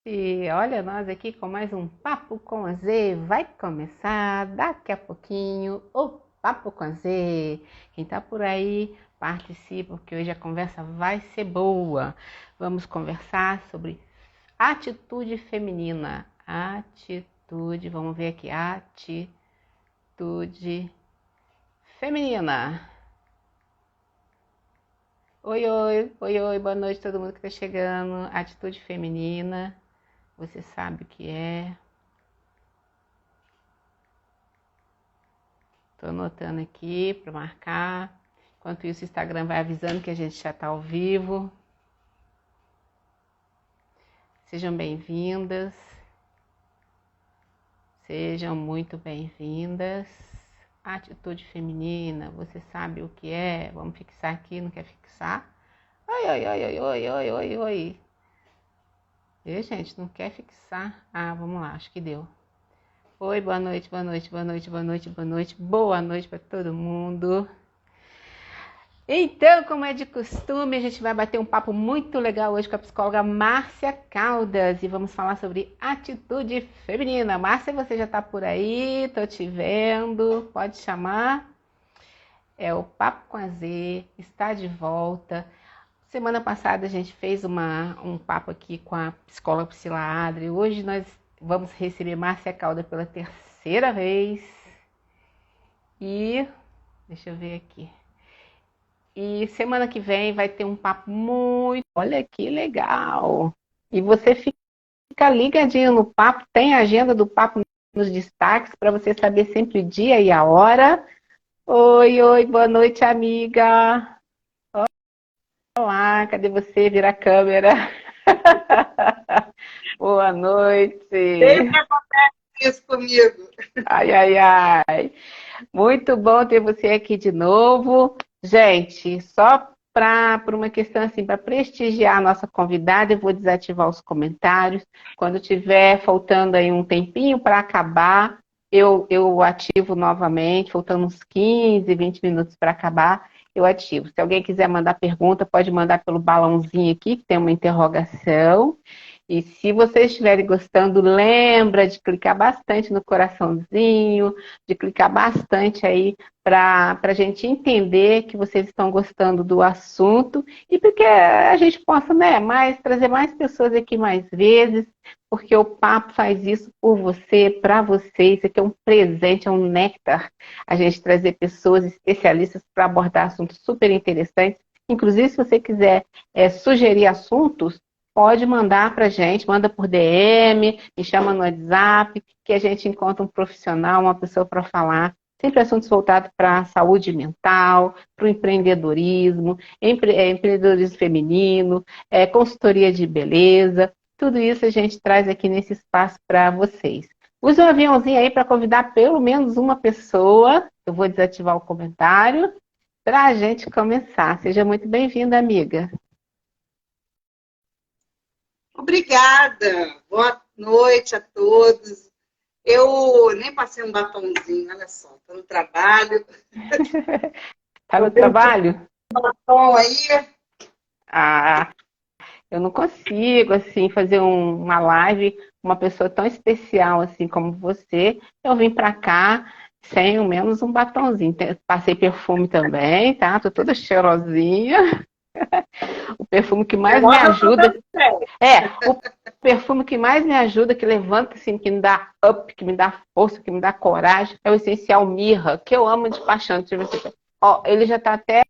E olha nós aqui com mais um Papo com a Z. Vai começar daqui a pouquinho o Papo com a Z. Quem tá por aí, participa, porque hoje a conversa vai ser boa. Vamos conversar sobre atitude feminina. Atitude, vamos ver aqui, atitude feminina. Oi, oi, oi, oi, boa noite a todo mundo que tá chegando. Atitude feminina. Você sabe o que é? Tô anotando aqui para marcar. Enquanto isso, o Instagram vai avisando que a gente já tá ao vivo. Sejam bem-vindas. Sejam muito bem-vindas. Atitude feminina, você sabe o que é? Vamos fixar aqui, não quer fixar? Oi, oi, oi, oi, oi, oi, oi, oi. E, gente, não quer fixar? Ah, vamos lá, acho que deu. Oi, boa noite, boa noite, boa noite, boa noite, boa noite. Boa noite para todo mundo. Então, como é de costume, a gente vai bater um papo muito legal hoje com a psicóloga Márcia Caldas e vamos falar sobre atitude feminina. Márcia, você já está por aí? Tô te vendo. Pode chamar. É o Papo com a Z, está de volta. Semana passada a gente fez um papo aqui com a psicóloga Priscila Adri. Hoje nós vamos receber Márcia Caldas pela terceira vez. E deixa eu ver aqui. E semana que vem vai ter um papo muito... Olha que legal! E você fica ligadinho no papo, tem a agenda do papo nos destaques para você saber sempre o dia e a hora. Oi, oi, boa noite, amiga! Olá, cadê você? Vira a câmera. Boa noite! Sempre acontece isso comigo. Ai, ai, ai! Muito bom ter você aqui de novo. Gente, só por uma questão assim, para prestigiar a nossa convidada, eu vou desativar os comentários. Quando tiver faltando aí um tempinho para acabar, eu ativo novamente, faltando uns 15, 20 minutos para acabar, eu ativo. Se alguém quiser mandar pergunta, pode mandar pelo balãozinho aqui, que tem uma interrogação. E se vocês estiverem gostando, lembra de clicar bastante no coraçãozinho, de clicar bastante aí para a gente entender que vocês estão gostando do assunto e porque a gente possa, né, trazer mais pessoas aqui mais vezes, porque o papo faz isso por você, para você. Isso aqui é um presente, é um néctar. A gente trazer pessoas especialistas para abordar assuntos super interessantes. Inclusive, se você quiser sugerir assuntos, pode mandar para a gente, manda por DM, me chama no WhatsApp, que a gente encontra um profissional, uma pessoa para falar. Sempre assuntos voltados para a saúde mental, para o empreendedorismo, empreendedorismo feminino, consultoria de beleza. Tudo isso a gente traz aqui nesse espaço para vocês. Use um aviãozinho aí para convidar pelo menos uma pessoa. Eu vou desativar o comentário para a gente começar. Seja muito bem-vinda, amiga. Obrigada. Boa noite a todos. Eu nem passei um batomzinho, olha só. Estou no trabalho. Tá no Eu tenho trabalho? um batom aí. Ah, eu não consigo, assim, fazer uma live com uma pessoa tão especial, assim, como você. Eu vim pra cá sem ao menos um batonzinho. Passei perfume também, tá? Tô toda cheirosinha. O perfume que mais me Agora eu estou ajuda... dando certo. O perfume que mais me ajuda, que levanta, assim, que me dá up, que me dá força, que me dá coragem, é o Essencial Mirra, que eu amo de paixão. Deixa eu ver se... Ó, ele já tá até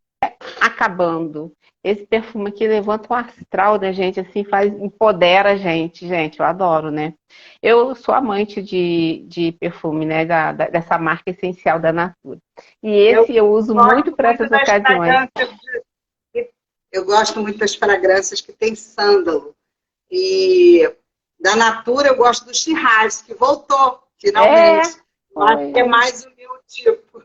acabando. Esse perfume aqui levanta o astral da gente, assim, empodera a gente. Gente, eu adoro, né? Eu sou amante de perfume, né? Dessa marca essencial da Natura. E Eu esse eu uso muito gosto para muito essas das ocasiões. fragrâncias. Eu gosto muito das fragrâncias que tem sândalo. E da Natura eu gosto do Shiraz, que voltou, É, finalmente. Eu acho que é foi. mais o meu tipo.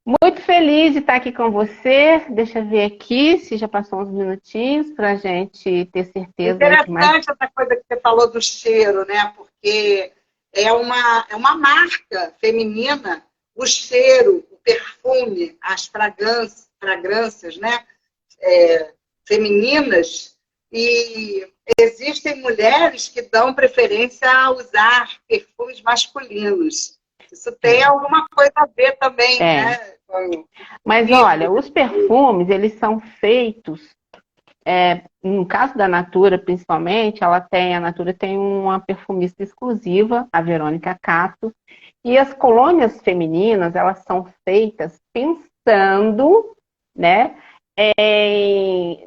Muito feliz de estar aqui com você. Deixa eu ver aqui se já passou uns minutinhos para a gente ter certeza aí que mais. Interessante essa coisa que você falou do cheiro, né? Porque é uma marca feminina, o cheiro, o perfume, as fragrâncias, né? Femininas, E existem mulheres que dão preferência a usar perfumes masculinos. Isso tem alguma coisa a ver também, né? Mas olha, os perfumes, eles são feitos, no caso da Natura, principalmente, a Natura tem uma perfumista exclusiva, a Verônica Cato, e as colônias femininas, elas são feitas pensando, né,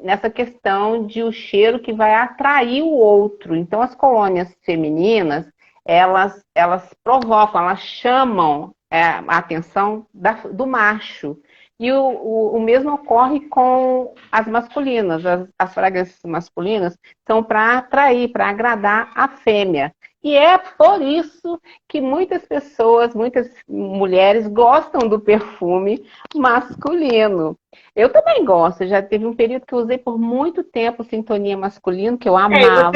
nessa questão de o cheiro que vai atrair o outro. Então, as colônias femininas, elas provocam, elas chamam a atenção do macho. E o mesmo ocorre com as masculinas. As fragrâncias masculinas são para atrair, para agradar a fêmea. E é por isso que muitas pessoas, muitas mulheres gostam do perfume masculino. Eu também gosto, já teve um período que eu usei por muito tempo Sintonia Masculino, que eu amava.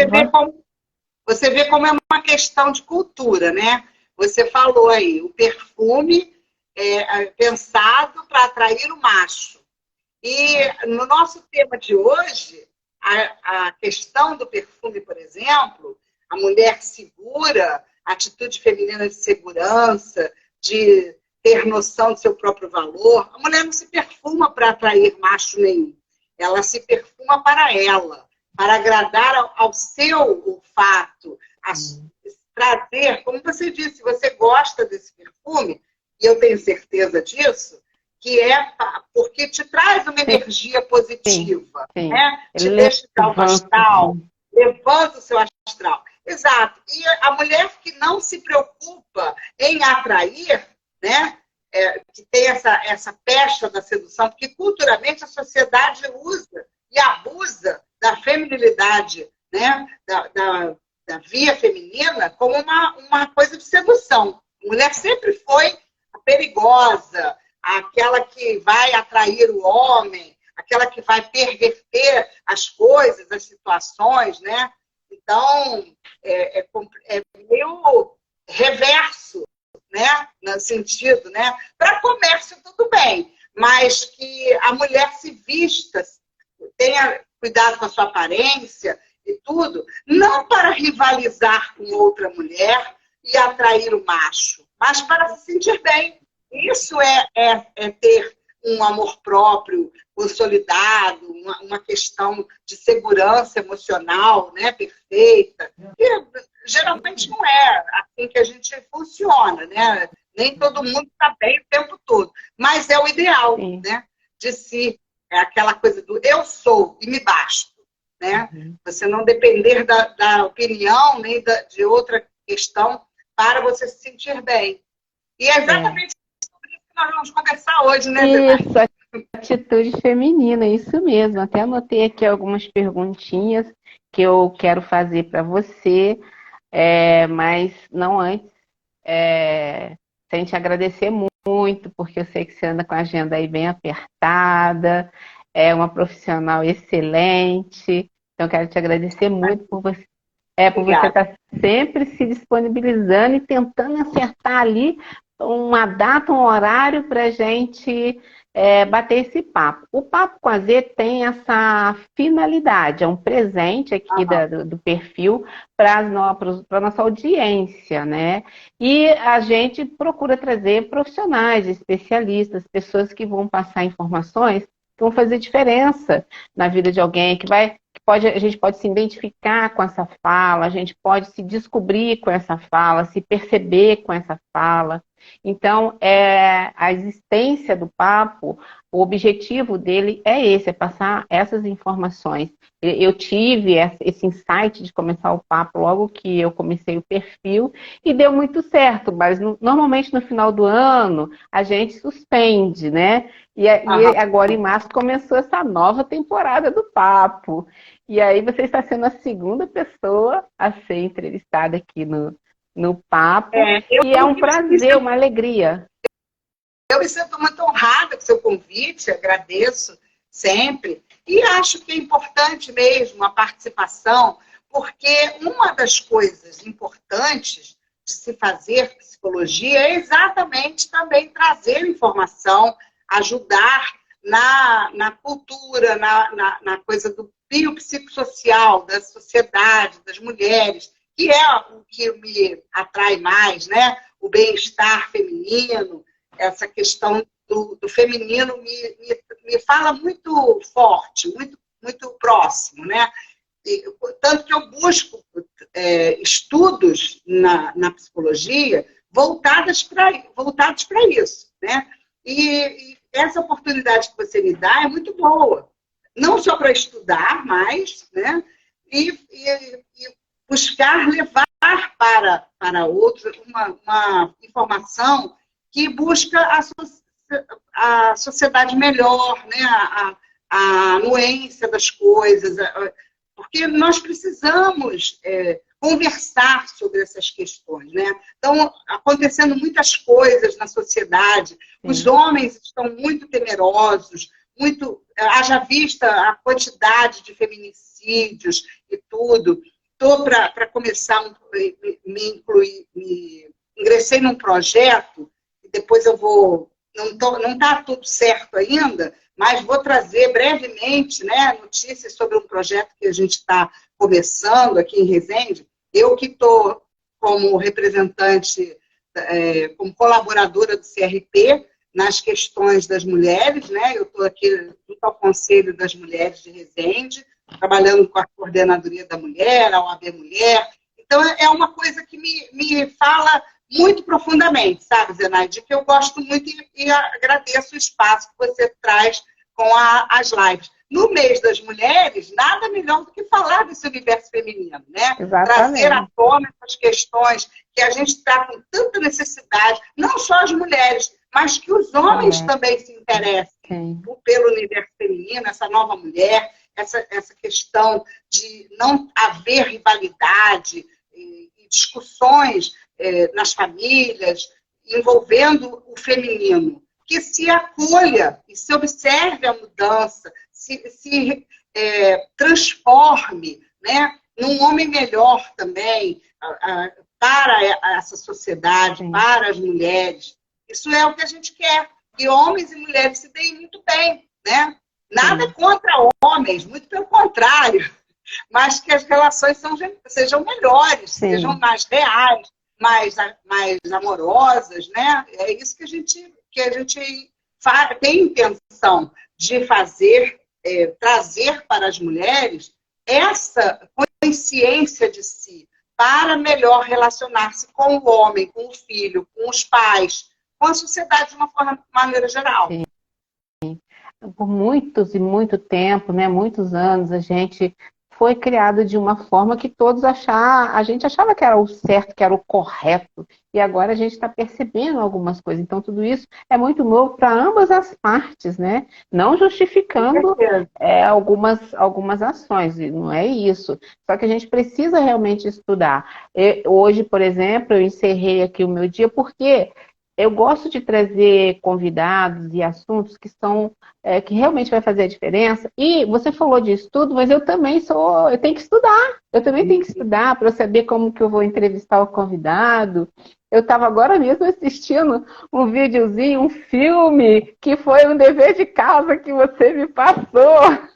Você vê como é uma questão de cultura, né? Você falou aí, o perfume pensado para atrair o macho. E no nosso tema de hoje, a questão do perfume, por exemplo, a mulher segura, a atitude feminina de segurança, de ter noção do seu próprio valor. A mulher não se perfuma para atrair macho nenhum. Ela se perfuma para ela, para agradar ao seu olfato, trazer, como você disse, você gosta desse perfume, e eu tenho certeza disso, que é porque te traz uma energia positiva, sim. Né? Te deixa de alto astral, levanta o seu astral. Exato. E a mulher que não se preocupa em atrair, né? Que tem essa pecha da sedução, porque culturalmente a sociedade usa e abusa da feminilidade, né? Da via feminina como uma coisa de sedução. A mulher sempre foi a perigosa, aquela que vai atrair o homem, aquela que vai perverter as coisas, as situações, né? Então, é meio reverso, né? No sentido, né? Para comércio, tudo bem, mas que a mulher se vista, tenha cuidado com a sua aparência e tudo, não para rivalizar com outra mulher e atrair o macho, mas para se sentir bem. Isso é ter um amor próprio consolidado, uma questão de segurança emocional, né, perfeita. E geralmente não é assim que a gente funciona, né? Nem todo mundo está bem o tempo todo, mas é o ideal, né? De si, é aquela coisa do eu sou e me basto, né? Você não depender da opinião nem de outra questão para você se sentir bem. E é exatamente sobre isso que nós vamos conversar hoje, né, Isso, atitude feminina, isso mesmo. Até anotei aqui algumas perguntinhas que eu quero fazer para você, mas não antes, sem te agradecer muito, porque eu sei que você anda com a agenda aí bem apertada, é uma profissional excelente, então eu quero te agradecer muito por você. Por você estar sempre se disponibilizando e tentando acertar ali uma data, um horário para a gente bater esse papo. O Papo com a Z tem essa finalidade, é um presente aqui do perfil para a nossa audiência, né? E a gente procura trazer profissionais, especialistas, pessoas que vão passar informações que vão fazer diferença na vida de alguém, a gente pode se identificar com essa fala, a gente pode se descobrir com essa fala, se perceber com essa fala. Então, a existência do papo, o objetivo dele é esse, é passar essas informações. Eu tive esse insight de começar o papo logo que eu comecei o perfil e deu muito certo, mas normalmente no final do ano a gente suspende, né? E agora em março começou essa nova temporada do papo. E aí você está sendo a segunda pessoa a ser entrevistada aqui no papo. E é um prazer, uma alegria. Eu me sinto muito honrada com o seu convite, agradeço sempre. E acho que é importante mesmo a participação, porque uma das coisas importantes de se fazer psicologia é exatamente também trazer informação, ajudar na cultura, na coisa do biopsicossocial da sociedade, das mulheres, que é o que me atrai mais, né? O bem-estar feminino, essa questão do feminino me fala muito forte, muito próximo, né? E, tanto que eu busco estudos na psicologia voltados para isso, né? E essa oportunidade que você me dá é muito boa. Não só para estudar mais, né? E buscar levar para outros uma informação que busca a sociedade melhor, né? A anuência das coisas, porque nós precisamos conversar sobre essas questões, né? Estão acontecendo muitas coisas na sociedade, os homens estão muito temerosos, haja vista a quantidade de feminicídios e tudo. Estou para começar, ingressei num projeto, e depois eu vou, não está tudo certo ainda, mas vou trazer brevemente, né, notícias sobre um projeto que a gente está começando aqui em Resende. Eu que estou como representante, como colaboradora do CRP, nas questões das mulheres, né? Eu estou aqui junto ao Conselho das Mulheres de Resende, trabalhando com a Coordenadoria da Mulher, a OAB Mulher. Então, é uma coisa que me fala muito profundamente, sabe, Zenaide? Que eu gosto muito e agradeço o espaço que você traz com as lives. No mês das mulheres, nada melhor do que falar desse universo feminino, né? Exatamente. Trazer à tona essas questões que a gente está com tanta necessidade, não só as mulheres, mas que os homens também se interessem pelo universo feminino, essa nova mulher, essa questão de não haver rivalidade e discussões nas famílias envolvendo o feminino, que se acolha e se observe a mudança, se transforme, né, num homem melhor também para essa sociedade, para as mulheres. Isso é o que a gente quer, que homens e mulheres se deem muito bem, né? Nada contra homens, muito pelo contrário, mas que as relações sejam melhores, sejam mais reais, mais amorosas, né? É isso que a gente tem intenção de fazer, trazer para as mulheres essa consciência de si, para melhor relacionar-se com o homem, com o filho, com os pais, com a sociedade de uma maneira geral. Sim. Por muitos e muito tempo, né, muitos anos, a gente foi criado de uma forma que a gente achava que era o certo, que era o correto, e agora a gente está percebendo algumas coisas. Então, tudo isso é muito novo para ambas as partes, né? Não justificando algumas ações, não é isso. Só que a gente precisa realmente estudar. Hoje, por exemplo, eu encerrei aqui o meu dia porque eu gosto de trazer convidados e assuntos que que realmente vai fazer a diferença. E você falou de estudo, mas eu tenho que estudar. Eu também tenho que estudar para saber como que eu vou entrevistar o convidado. Eu estava agora mesmo assistindo um videozinho, um filme, que foi um dever de casa que você me passou.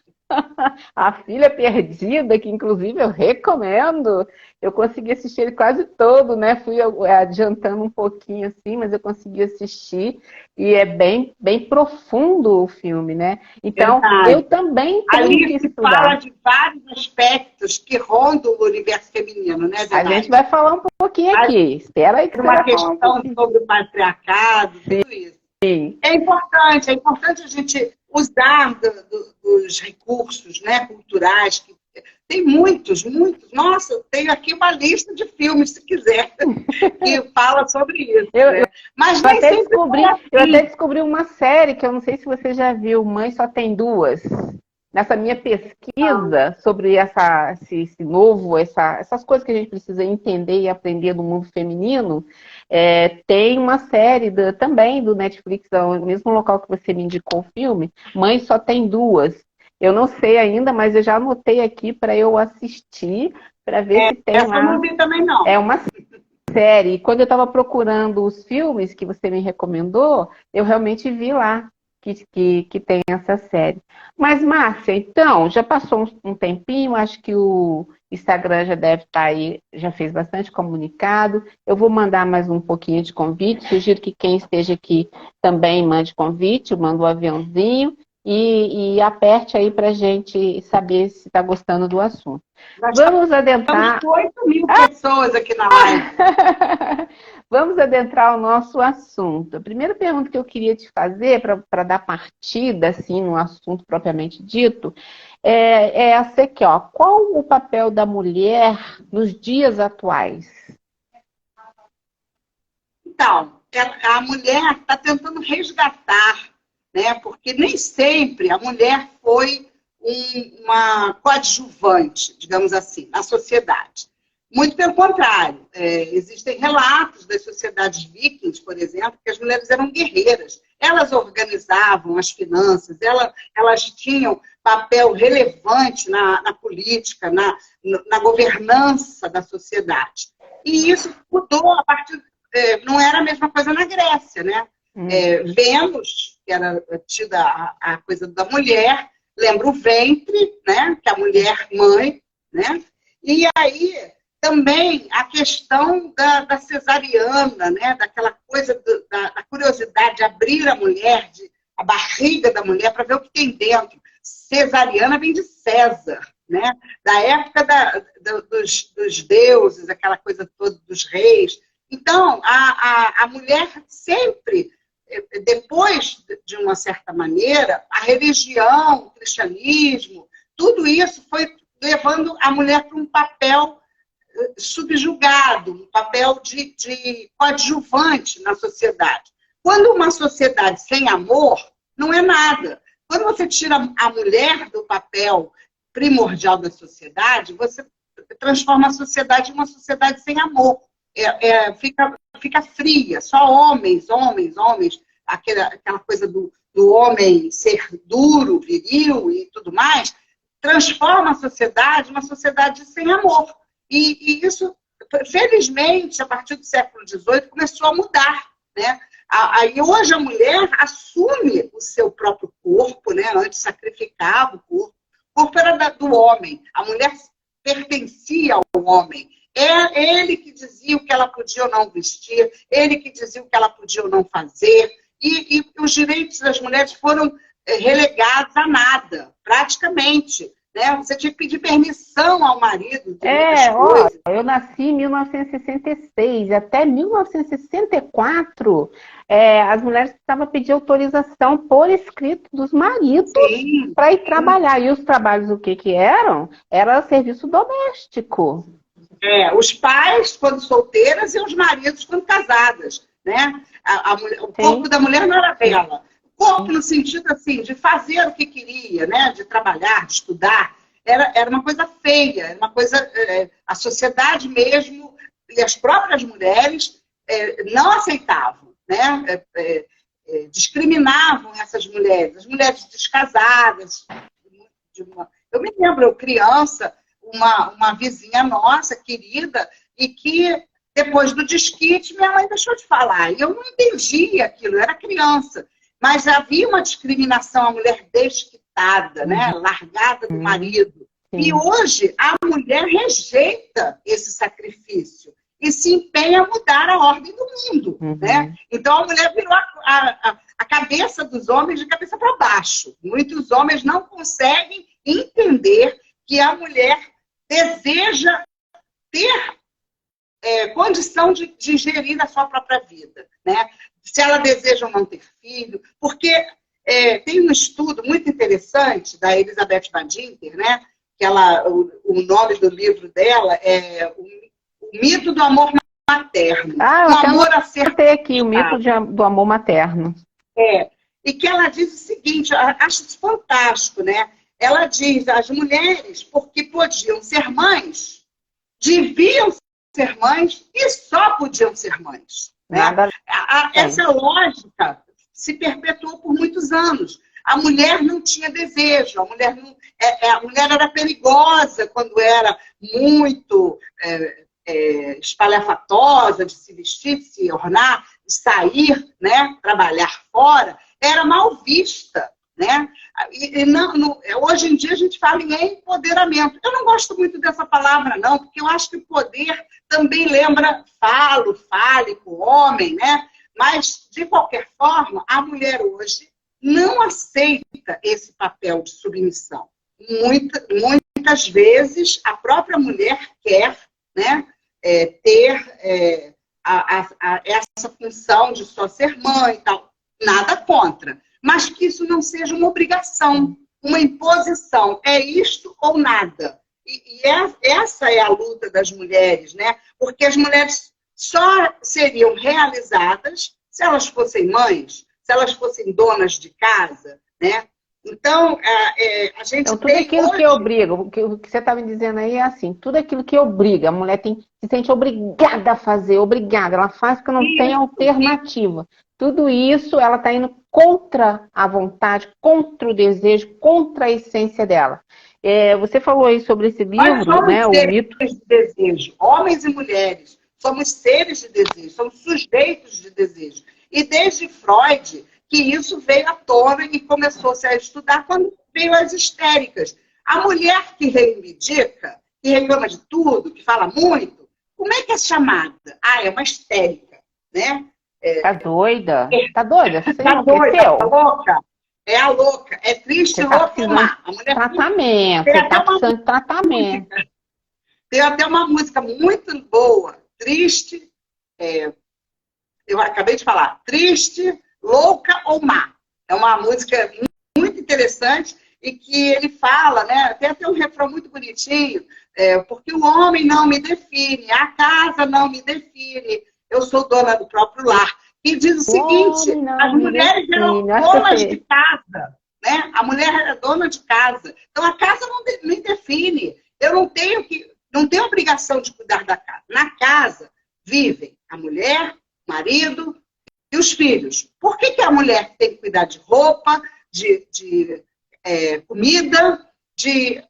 A Filha Perdida, que inclusive eu recomendo. Eu consegui assistir ele quase todo, né? Fui adiantando um pouquinho assim, mas eu consegui assistir. E é bem, bem profundo o filme, né? Então, eu também tenho que estudar. Fala de vários aspectos que rondam o universo feminino, né, Zenaide? A gente vai falar um pouquinho aqui. Espera aí que você vai falar um pouquinho. Sobre o patriarcado, tudo isso. Sim. É importante a gente usar dos recursos, né, culturais, que tem muitos. Nossa, eu tenho aqui uma lista de filmes, se quiser, que fala sobre isso. Mas nem sempre eu até descobri uma série que eu não sei se você já viu, Mãe Só Tem Duas. Nessa minha pesquisa sobre esse novo, essas coisas que a gente precisa entender e aprender do mundo feminino, tem uma série também do Netflix, no mesmo local que você me indicou o filme, Mãe Só Tem Duas. Eu não sei ainda, mas eu já anotei aqui para eu assistir, para ver se tem lá. Eu não vi também, não. É uma série. Quando eu estava procurando os filmes que você me recomendou, eu realmente vi lá que tem essa série. Mas, Márcia, então, já passou um tempinho, acho que o Instagram já deve estar aí, já fez bastante comunicado. Eu vou mandar mais um pouquinho de convite, sugiro que quem esteja aqui também mande convite, eu mando o aviãozinho e aperte aí para a gente saber se está gostando do assunto. Vamos adentrar... Estamos com 8.000 pessoas aqui na live. Vamos adentrar o nosso assunto. A primeira pergunta que eu queria te fazer, para dar partida, assim, no assunto propriamente dito, é essa aqui, ó. Qual o papel da mulher nos dias atuais? Então, a mulher está tentando resgatar, né? Porque nem sempre a mulher foi uma coadjuvante, digamos assim, na sociedade. Muito pelo contrário, existem relatos das sociedades vikings, por exemplo, que as mulheres eram guerreiras. Elas organizavam as finanças, elas tinham papel relevante na política, na governança da sociedade. E isso mudou a partir... não era a mesma coisa na Grécia, né? Vênus, que era tida a coisa da mulher, lembra o ventre, né? Que é a mulher mãe, né? E aí... também a questão da cesariana, né? Daquela coisa da curiosidade de abrir a barriga da mulher para ver o que tem dentro. Cesariana vem de César, né? Da época dos deuses, aquela coisa toda dos reis. Então, a mulher sempre, depois de uma certa maneira, a religião, o cristianismo, tudo isso foi levando a mulher para um papel subjugado, um papel de coadjuvante na sociedade. Quando uma sociedade sem amor, não é nada. Quando você tira a mulher do papel primordial da sociedade, você transforma a sociedade em uma sociedade sem amor. Fica fria, só homens, aquela coisa do homem ser duro, viril e tudo mais, transforma a sociedade em uma sociedade sem amor. E isso, felizmente, a partir do século XVIII, começou a mudar, né? Aí hoje a mulher assume o seu próprio corpo, né? Antes sacrificava o corpo. O corpo era do homem. A mulher pertencia ao homem. É ele que dizia o que ela podia ou não vestir, ele que dizia o que ela podia ou não fazer. E os direitos das mulheres foram relegados a nada, praticamente. Né? Você tinha que pedir permissão ao marido. Eu nasci em 1966. Até 1964, as mulheres precisavam pedir autorização por escrito dos maridos para ir trabalhar. E os trabalhos, o que eram? Era serviço doméstico. Os pais, quando solteiras, e os maridos, quando casadas. Né? O corpo da mulher não era dela. Corpo no sentido assim, de fazer o que queria, né? De trabalhar, de estudar, era uma coisa feia, era uma coisa... a sociedade mesmo, e as próprias mulheres não aceitavam, né? Discriminavam essas mulheres, as mulheres descasadas. Eu me lembro, eu criança, uma vizinha nossa, querida, e que depois do desquite, minha mãe deixou de falar. E eu não entendia aquilo, eu era criança. Mas havia uma discriminação à mulher desquitada, né? Largada do marido. E hoje a mulher rejeita esse sacrifício e se empenha a mudar a ordem do mundo. Né? Então a mulher virou a cabeça dos homens de cabeça para baixo. Muitos homens não conseguem entender que a mulher deseja ter condição de gerir a sua própria vida. Né? Se ela deseja ou não ter filho, porque tem um estudo muito interessante da Elizabeth Badinter, né? Que o nome do livro dela é O Mito do Amor Materno. Eu amor a ser aqui, o mito do amor materno. E que ela diz o seguinte, acho isso fantástico, né? Ela diz, as mulheres, porque podiam ser mães, deviam ser mães e só podiam ser mães. Né? Essa lógica se perpetuou por muitos anos. A mulher não tinha desejo, a mulher era perigosa quando era muito espalhafatosa, de se vestir, de se ornar, de sair, né, trabalhar fora. era mal vista, né? Hoje em dia a gente fala em empoderamento. Eu não gosto muito dessa palavra, não, porque eu acho que poder também lembra fálico, homem, né? Mas, de qualquer forma, a mulher hoje não aceita esse papel de submissão. Muitas vezes, a própria mulher quer, né, ter essa função de só ser mãe e tal. Nada contra. Mas que isso não seja uma obrigação, uma imposição. É isto ou nada. Essa é a luta das mulheres, né? Porque as mulheres só seriam realizadas se elas fossem mães, se elas fossem donas de casa, né? Então, a gente então, tudo aquilo que obriga, o que você está me dizendo aí é assim, tudo aquilo que obriga, a mulher se sente obrigada a fazer, obrigada, ela faz porque não tem alternativa. Tudo isso, ela está indo contra a vontade, contra o desejo, contra a essência dela. Você falou aí sobre esse livro, né? O mito de desejo. Homens e mulheres somos seres de desejo, somos sujeitos de desejo. E desde Freud, que isso veio à tona e começou-se a estudar quando veio as histéricas. A mulher que reivindica, que reclama de tudo, que fala muito, como é que é chamada? É uma histérica, né? Tá doida? Tá doida? Você tá doida, tá louca? É a louca. É triste, louca e má. A mulher tratamento. Você tá precisando de tratamento. Tem até uma música muito boa. Triste. Eu acabei de falar. Triste, louca ou má. É uma música muito interessante e que ele fala, né? Tem até um refrão muito bonitinho. Porque o homem não me define, a casa não me define. Eu sou dona do próprio lar. E diz o seguinte, as mulheres eram donas de casa, né? A mulher era dona de casa. Então, a casa não me define. Eu não tenho obrigação de cuidar da casa. Na casa vivem a mulher, o marido e os filhos. Por que a mulher tem que cuidar de roupa, de comida, de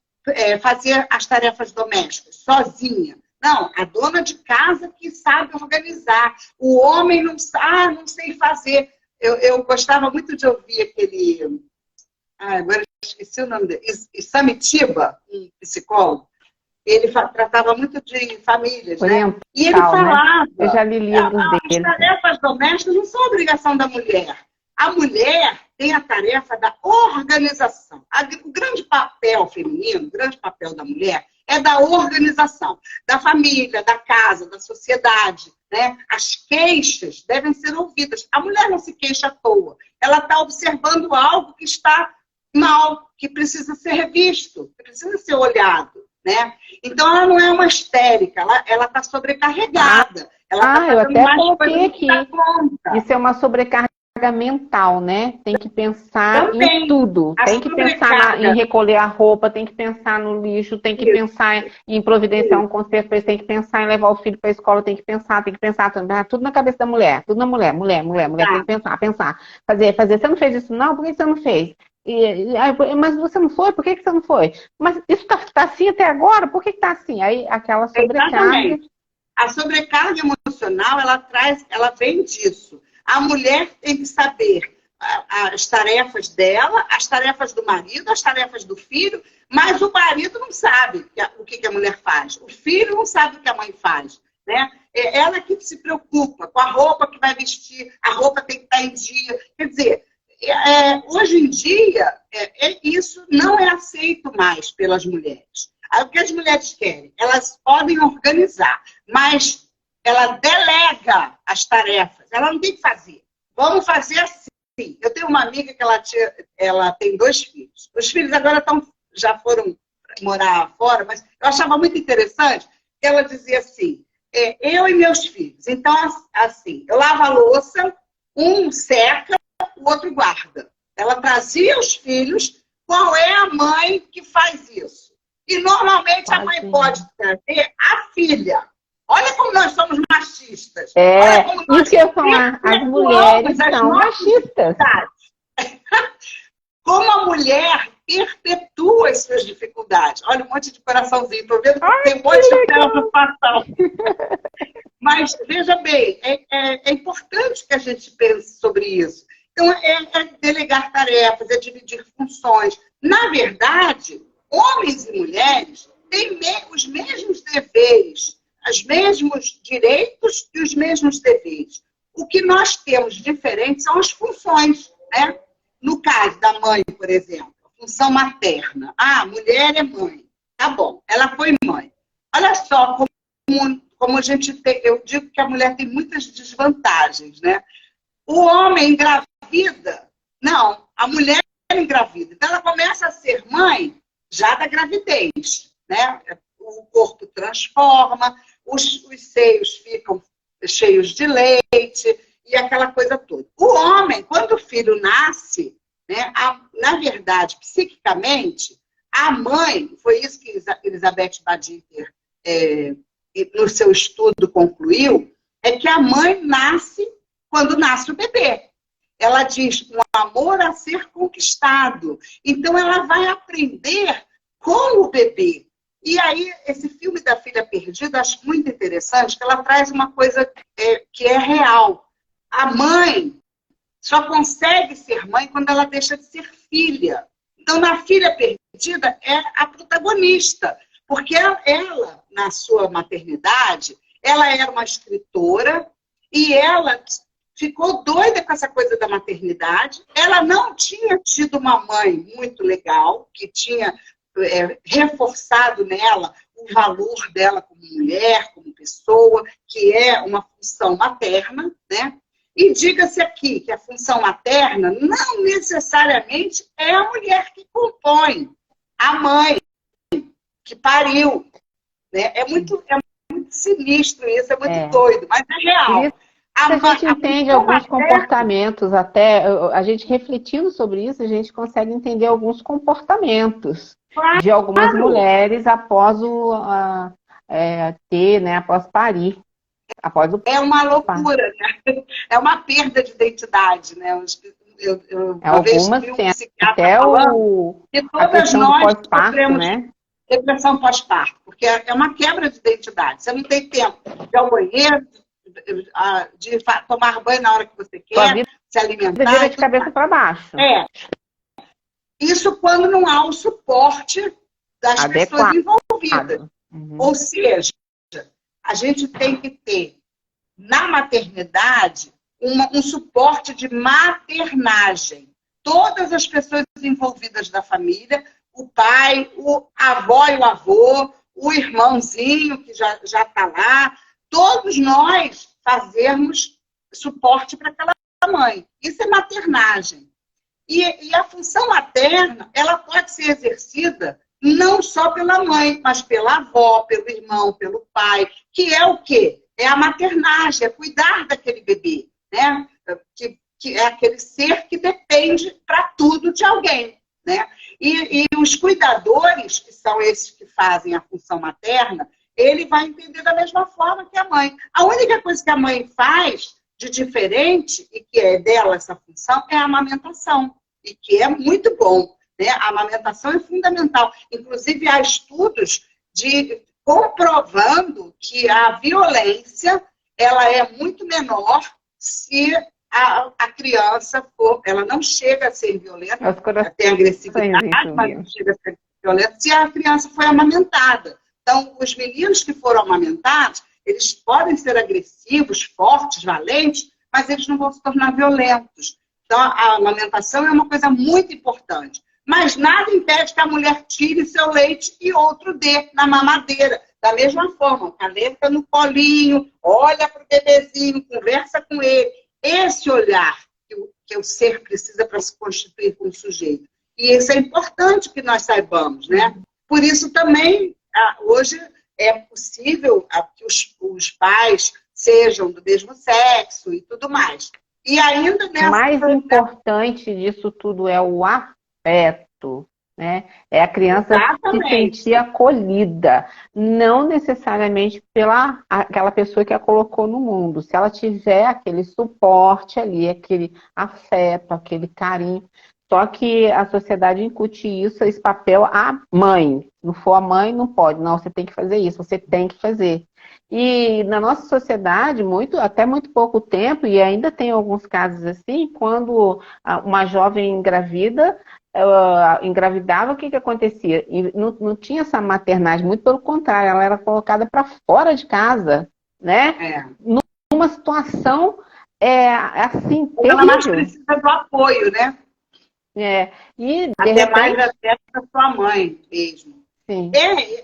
fazer as tarefas domésticas sozinha? Não, a dona de casa que sabe organizar. O homem não sabe, não sei fazer. Eu gostava muito de ouvir aquele... agora eu esqueci o nome dele. Samitiba, um psicólogo. Ele tratava muito de famílias, né? E ele falava... Né? Eu já li livros dele. As tarefas domésticas não são obrigação da mulher. A mulher tem a tarefa da organização. O grande papel feminino, o grande papel da mulher é da organização, da família, da casa, da sociedade, né? As queixas devem ser ouvidas. A mulher não se queixa à toa. Ela está observando algo que está mal, que precisa ser revisto, que precisa ser olhado, né? Então, ela não é uma histérica, ela está sobrecarregada. Ela eu até coloquei aqui. Isso é uma sobrecarga mental, né? Tem que pensar em tudo. Tem que pensar em recolher a roupa, tem que pensar no lixo, tem que pensar em providenciar um conserto, tem que pensar em levar o filho para a escola, tem que pensar tudo na cabeça da mulher. Tudo na mulher, tem que pensar. Fazer. Você não fez isso não? Por que você não fez? Mas você não foi? Por que você não foi? Mas isso tá assim até agora? Por que tá assim? Aí aquela sobrecarga. Exatamente. A sobrecarga emocional, ela vem disso. A mulher tem que saber as tarefas dela, as tarefas do marido, as tarefas do filho, mas o marido não sabe o que a mulher faz. O filho não sabe o que a mãe faz, né? É ela que se preocupa com a roupa que vai vestir, a roupa tem que estar em dia. Quer dizer, hoje em dia, isso não é aceito mais pelas mulheres. O que as mulheres querem? Elas podem organizar, mas ela delega as tarefas. Ela não tem que fazer. Vamos fazer assim. Eu tenho uma amiga que ela tem 2 filhos. Os filhos agora já foram morar fora, mas eu achava muito interessante que ela dizia assim, eu e meus filhos. Então, assim, eu lavo a louça, um seca, o outro guarda. Ela trazia os filhos, qual é a mãe que faz isso? E normalmente a mãe pode trazer a filha. Olha como nós somos machistas. Isso que eu ia falar. As mulheres são machistas. Como a mulher perpetua as suas dificuldades. Olha um monte de coraçãozinho. Estou vendo que tem um monte de preocupação. Mas, veja bem, é importante que a gente pense sobre isso. Então, é delegar tarefas, é dividir funções. Na verdade, homens e mulheres têm os mesmos deveres, os mesmos direitos e os mesmos deveres. O que nós temos diferente são as funções, né? No caso da mãe, por exemplo, a função materna. Ah, a mulher é mãe. Tá bom, ela foi mãe. Olha só como a gente tem... Eu digo que a mulher tem muitas desvantagens, né? O homem engravida. Não, a mulher engravida. Então, ela começa a ser mãe já da gravidez, né? O corpo transforma, os seios ficam cheios de leite e aquela coisa toda. O homem, quando o filho nasce, né, na verdade, psiquicamente, a mãe, foi isso que Elizabeth Badinter, no seu estudo, concluiu, é que a mãe nasce quando nasce o bebê. Ela diz, um amor a ser conquistado. Então, ela vai aprender com o bebê. E aí, esse filme da Filha Perdida, acho muito interessante, que ela traz uma coisa que é real. A mãe só consegue ser mãe quando ela deixa de ser filha. Então, na Filha Perdida, é a protagonista. Porque ela, na sua maternidade, ela era uma escritora e ela ficou doida com essa coisa da maternidade. Ela não tinha tido uma mãe muito legal, que tinha reforçado nela o valor dela como mulher, como pessoa, que é uma função materna, né? E diga-se aqui que a função materna não necessariamente é a mulher que compõe, a mãe que pariu, né? É muito sinistro isso, é muito doido, mas é real. A gente entende alguns comportamentos, até a gente refletindo sobre isso, a gente consegue entender alguns comportamentos de algumas mulheres após ter, né, após parir. É uma loucura, né? É uma perda de identidade, né? Algumas têm até a questão do pós-parto, né? Depressão pós-parto, porque é uma quebra de identidade. Você não tem tempo de ir ao banheiro, de tomar banho na hora que você quer, se alimentar. Vira de cabeça para baixo. Isso quando não há o suporte das pessoas envolvidas. Ou seja, a gente tem que ter, na maternidade, um suporte de maternagem. Todas as pessoas envolvidas da família, o pai, a avó e o avô, o irmãozinho que já está lá, todos nós fazermos suporte para aquela mãe. Isso é maternagem. E a função materna, ela pode ser exercida não só pela mãe, mas pela avó, pelo irmão, pelo pai, que é o quê? É a maternagem, é cuidar daquele bebê, né? Que é aquele ser que depende para tudo de alguém, né? E os cuidadores, que são esses que fazem a função materna, ele vai entender da mesma forma que a mãe. A única coisa que a mãe faz de diferente, e que é dela essa função, é a amamentação, e que é muito bom, né? A amamentação é fundamental. Inclusive, há estudos comprovando que a violência ela é muito menor se a criança for... Ela não chega a ser violenta, ela tem agressividade, mas não chega a ser violenta se a criança foi amamentada. Então, os meninos que foram amamentados, eles podem ser agressivos, fortes, valentes, mas eles não vão se tornar violentos. Então, a amamentação é uma coisa muito importante. Mas nada impede que a mulher tire seu leite e outro dê na mamadeira. Da mesma forma, caneta no colinho, olha para o bebezinho, conversa com ele. Esse olhar que o ser precisa para se constituir como sujeito. E isso é importante que nós saibamos, né? Por isso também, hoje é possível que os pais sejam do mesmo sexo e tudo mais. E ainda nessa... O mais importante disso tudo é o afeto, né? É a criança se sentir acolhida, não necessariamente pela aquela pessoa que a colocou no mundo. Se ela tiver aquele suporte ali, aquele afeto, aquele carinho. Só que a sociedade incute isso, esse papel à mãe. Se não for a mãe, não pode. Não, você tem que fazer isso, você tem que fazer. E na nossa sociedade, até muito pouco tempo, e ainda tem alguns casos assim, quando uma jovem engravidava, o que que acontecia? E não tinha essa maternagem, muito pelo contrário, ela era colocada para fora de casa, né? Numa situação assim, Ela mais terrível. precisa do apoio, né? E de Até repente, mais até da sua mãe mesmo. sim.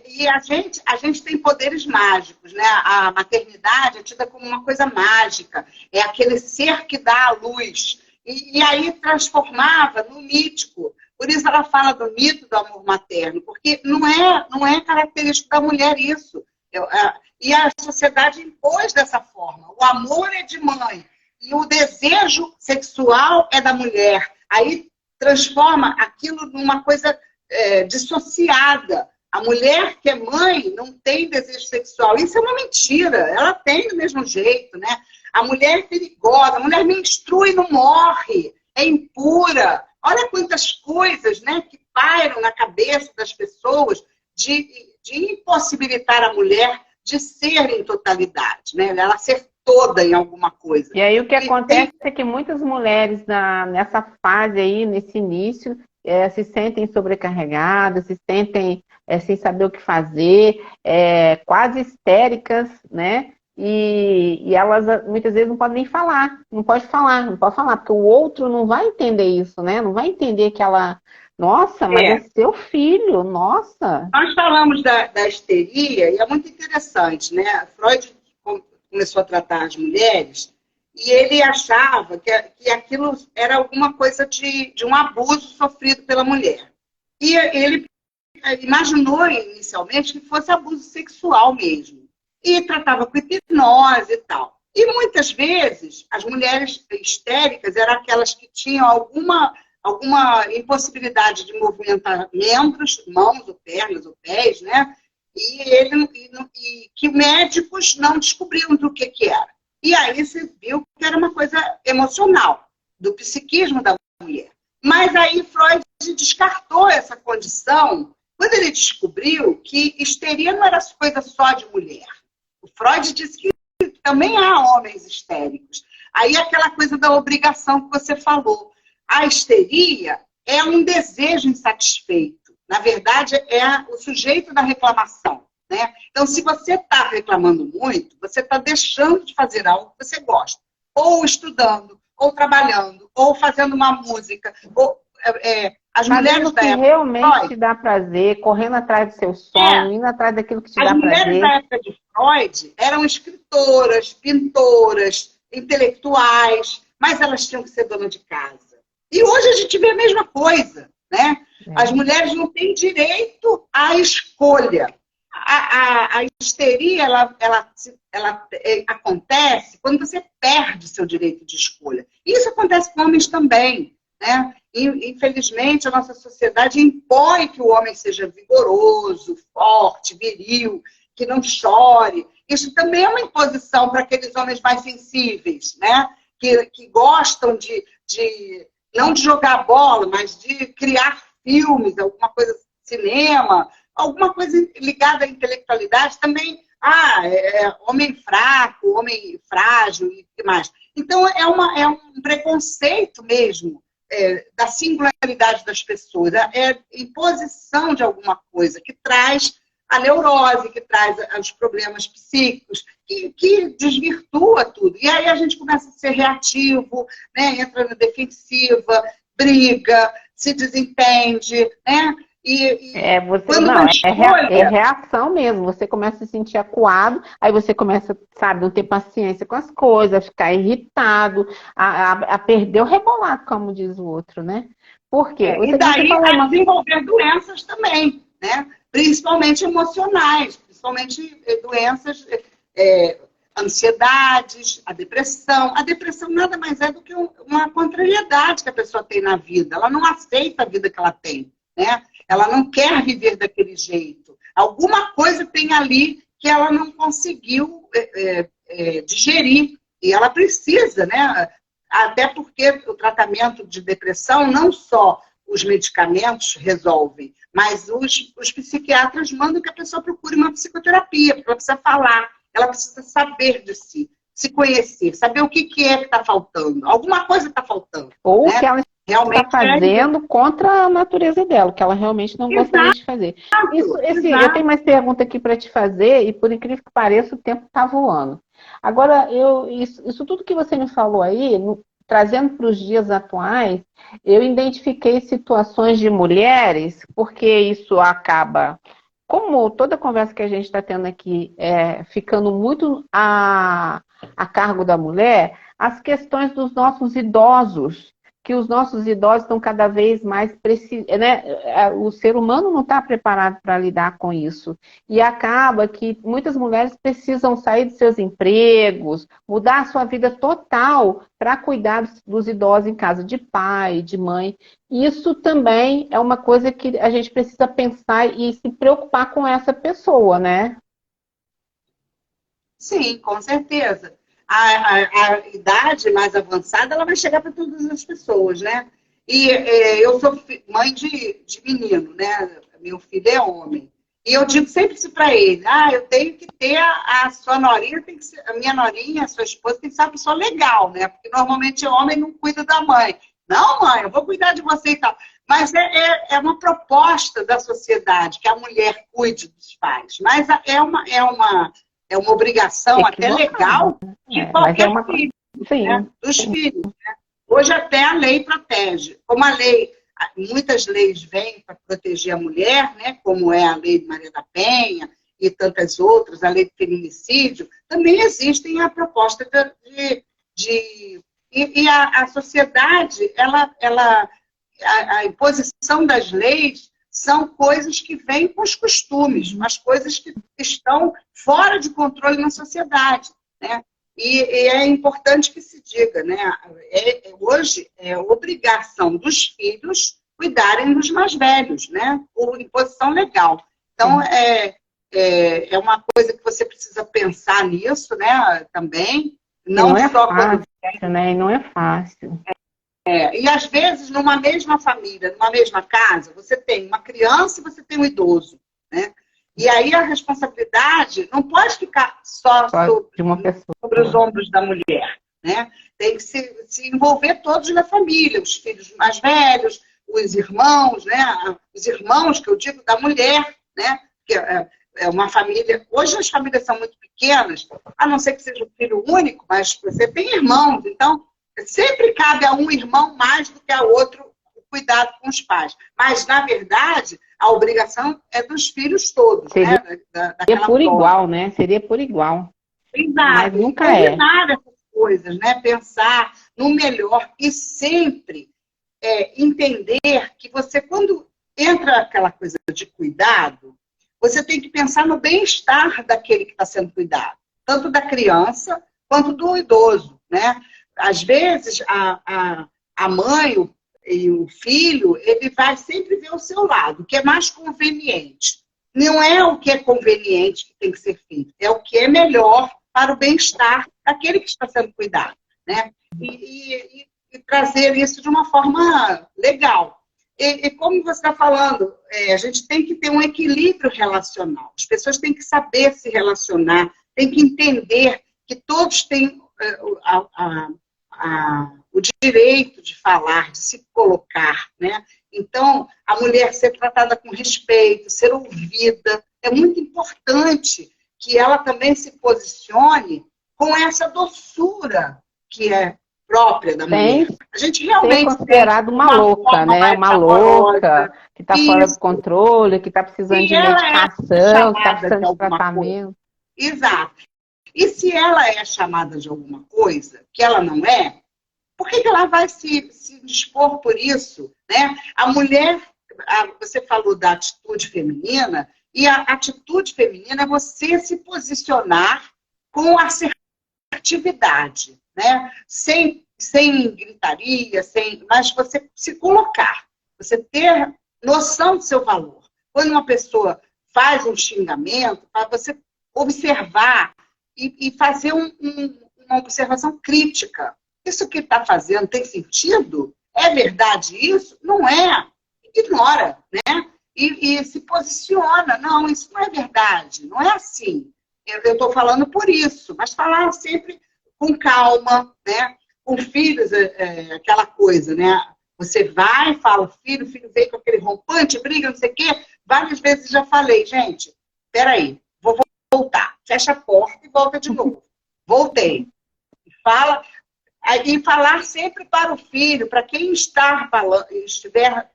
E a gente tem poderes mágicos, né? A maternidade é tida como uma coisa mágica. É aquele ser que dá a luz. E aí transformava no mítico. Por isso ela fala do mito do amor materno, porque não é característico da mulher isso. E a sociedade impôs dessa forma. O amor é de mãe e o desejo sexual é da mulher. Aí transforma aquilo numa coisa dissociada. A mulher que é mãe não tem desejo sexual. Isso é uma mentira. Ela tem do mesmo jeito, né? A mulher é perigosa, a mulher menstrua e não morre, é impura. Olha quantas coisas, né, que pairam na cabeça das pessoas de impossibilitar a mulher de ser em totalidade, né? Ela ser toda em alguma coisa. E aí o que acontece é que muitas mulheres nessa fase aí, nesse início, se sentem sobrecarregadas, se sentem sem saber o que fazer, quase histéricas, né? E elas muitas vezes não podem nem falar, não pode falar, porque o outro não vai entender isso, né? Não vai entender que ela, nossa, mas é seu filho, nossa. Nós falamos da histeria e é muito interessante, né? Freud começou a tratar as mulheres e ele achava que aquilo era alguma coisa de um abuso sofrido pela mulher. E ele imaginou inicialmente que fosse abuso sexual mesmo. E tratava com hipnose e tal. E muitas vezes as mulheres histéricas eram aquelas que tinham alguma impossibilidade de movimentar membros, mãos ou pernas ou pés, né? E que médicos não descobriam do que era. E aí se viu que era uma coisa emocional, do psiquismo da mulher. Mas aí Freud descartou essa condição quando ele descobriu que histeria não era coisa só de mulher. O Freud disse que também há homens histéricos. Aí aquela coisa da obrigação que você falou. A histeria é um desejo insatisfeito. Na verdade, é o sujeito da reclamação, né? Então, se você está reclamando muito, você está deixando de fazer algo que você gosta. Ou estudando, ou trabalhando, ou fazendo uma música, ou... as mulheres da época realmente te dá prazer, correndo atrás do seu sonho, indo atrás daquilo que te dá prazer. As mulheres da época de Freud eram escritoras, pintoras, intelectuais, mas elas tinham que ser dona de casa. E hoje a gente vê a mesma coisa, né? As mulheres não têm direito à escolha. A histeria, ela acontece quando você perde seu direito de escolha. Isso acontece com homens também, né? Infelizmente, a nossa sociedade impõe que o homem seja vigoroso, forte, viril, que não chore. Isso também é uma imposição para aqueles homens mais sensíveis, né? Que gostam não de jogar bola, mas de criar filmes, alguma coisa, cinema, alguma coisa ligada à intelectualidade também. Homem fraco, homem frágil e que mais. Então, é um preconceito mesmo. Da singularidade das pessoas, imposição de alguma coisa que traz a neurose, que traz os problemas psíquicos, que desvirtua tudo. E aí a gente começa a ser reativo, né? Entra na defensiva, briga, se desentende, né? É reação mesmo. Você começa a se sentir acuado, aí você começa, sabe, não ter paciência com as coisas, a ficar irritado, a perder o rebolado, como diz o outro, né? Por quê? E daí a desenvolver doenças também, né? Principalmente emocionais, principalmente doenças, ansiedades, a depressão. A depressão nada mais é do que uma contrariedade que a pessoa tem na vida. Ela não aceita a vida que ela tem, né? Ela não quer viver daquele jeito. Alguma coisa tem ali que ela não conseguiu digerir. E ela precisa, né? Até porque o tratamento de depressão, não só os medicamentos resolvem, mas os psiquiatras mandam que a pessoa procure uma psicoterapia, porque ela precisa falar. ela precisa saber de si, se conhecer, saber o que é que está faltando. Alguma coisa está faltando. Ou né? que ela está fazendo contra a natureza dela, que ela realmente não gostaria de fazer. Eu tenho mais pergunta aqui para te fazer, e por incrível que pareça, o tempo está voando. Agora, isso tudo que você me falou aí, trazendo para os dias atuais, eu identifiquei situações de mulheres, porque isso acaba, como toda conversa que a gente está tendo aqui, ficando muito a cargo da mulher, as questões dos nossos idosos, que os nossos idosos estão cada vez mais o ser humano não está preparado para lidar com isso. E acaba que muitas mulheres precisam sair de seus empregos, mudar a sua vida total para cuidar dos idosos em casa, de pai, de mãe. Isso também é uma coisa que a gente precisa pensar e se preocupar com essa pessoa, né? Sim, com certeza. A idade mais avançada, ela vai chegar para todas as pessoas, né? E eu sou mãe de menino, né? Meu filho é homem. E eu digo sempre isso para ele: eu tenho que ter a sua norinha, tem que ser, a minha norinha, a sua esposa, tem que ser uma pessoa legal, né? Porque normalmente o homem não cuida da mãe. Não, mãe, eu vou cuidar de você e tal. Mas é uma proposta da sociedade que a mulher cuide dos pais. Mas é uma obrigação até legal de qualquer filho, né? Dos filhos. Né? Hoje até a lei protege. Como muitas leis vêm para proteger a mulher, né? Como é a lei de Maria da Penha e tantas outras, a lei do feminicídio, também existem a proposta e a sociedade, a imposição das leis são coisas que vêm com os costumes, mas coisas que estão fora de controle na sociedade, né? E é importante que se diga, né? Hoje é obrigação dos filhos cuidarem dos mais velhos, né? Por imposição legal. Então, é uma coisa que você precisa pensar nisso, né? Também. Não é só fácil, né? Não é fácil. E às vezes, numa mesma família, numa mesma casa, você tem uma criança e você tem um idoso, né? E aí a responsabilidade não pode ficar só sobre os ombros da mulher, né? Tem que se envolver todos na família, os filhos mais velhos, os irmãos, né? Os irmãos, que eu digo, da mulher, né? Que é uma família... Hoje as famílias são muito pequenas, a não ser que seja um filho único, mas você tem irmãos, então... Sempre cabe a um irmão mais do que a outro o cuidado com os pais. Mas, na verdade, a obrigação é dos filhos todos. Seria, né? Seria por igual, né? Seria por igual. Exato. Mas nunca é. Essas coisas, né? Pensar no melhor e sempre entender que você, quando entra aquela coisa de cuidado, você tem que pensar no bem-estar daquele que está sendo cuidado. Tanto da criança quanto do idoso, né? Às vezes, a mãe e o filho, ele vai sempre ver o seu lado, o que é mais conveniente. Não é o que é conveniente que tem que ser feito, é o que é melhor para o bem-estar daquele que está sendo cuidado, né? E trazer isso de uma forma legal. E como você está falando, a gente tem que ter um equilíbrio relacional. As pessoas têm que saber se relacionar, têm que entender que todos têm o direito de falar, de se colocar, né? Então, a mulher ser tratada com respeito, ser ouvida, é muito importante que ela também se posicione com essa doçura que é própria da mulher. A gente realmente ser considerada uma louca, né? Uma louca, que está fora do controle, que está precisando de medicação, que está precisando de tratamento. Exato. E se ela é chamada de alguma coisa que ela não é, por que ela vai se dispor por isso? Né? A mulher, você falou da atitude feminina, e a atitude feminina é você se posicionar com assertividade, né? Sem gritaria, mas você se colocar, você ter noção do seu valor. Quando uma pessoa faz um xingamento, para você observar e fazer uma observação crítica. Isso que está fazendo tem sentido? É verdade isso? Não é. Ignora, né? E se posiciona. Não, isso não é verdade. Não é assim. eu estou falando por isso, mas falar sempre com calma, né? Com filhos, aquela coisa, né? Você vai, fala, o filho veio com aquele rompante, briga, não sei o quê. Várias vezes já falei, gente, peraí, vou voltar. Fecha a porta e volta de novo. Voltei. Fala, e falar sempre para o filho, para quem estiver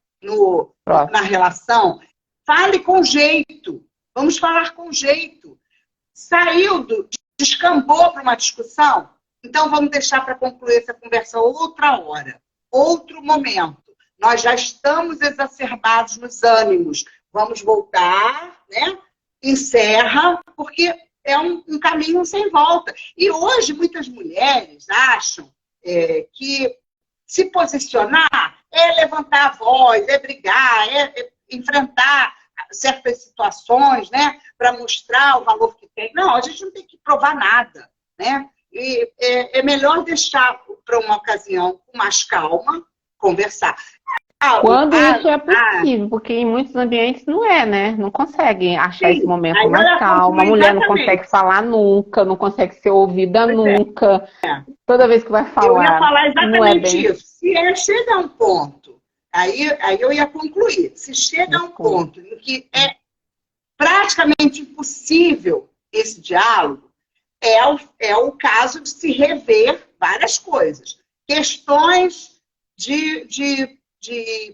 na relação, fale com jeito. Vamos falar com jeito. Descambou para uma discussão? Então vamos deixar para concluir essa conversa outra hora, outro momento. Nós já estamos exacerbados nos ânimos. Vamos voltar, né? Encerra, porque é um caminho sem volta. E hoje muitas mulheres acham que se posicionar é levantar a voz, é brigar, é enfrentar certas situações, né, para mostrar o valor que tem. Não, a gente não tem que provar nada, né? E é melhor deixar para uma ocasião com mais calma, conversar. Quando isso é possível, porque em muitos ambientes não é, né? Não conseguem achar esse momento mais calmo. A mulher não consegue falar nunca, não consegue ser ouvida nunca. Toda vez que vai falar. Eu ia falar exatamente não é bem... isso. Se chega a um ponto, aí eu ia concluir. Se chega a um ponto em que é praticamente impossível esse diálogo, é o caso de se rever várias coisas. Questões de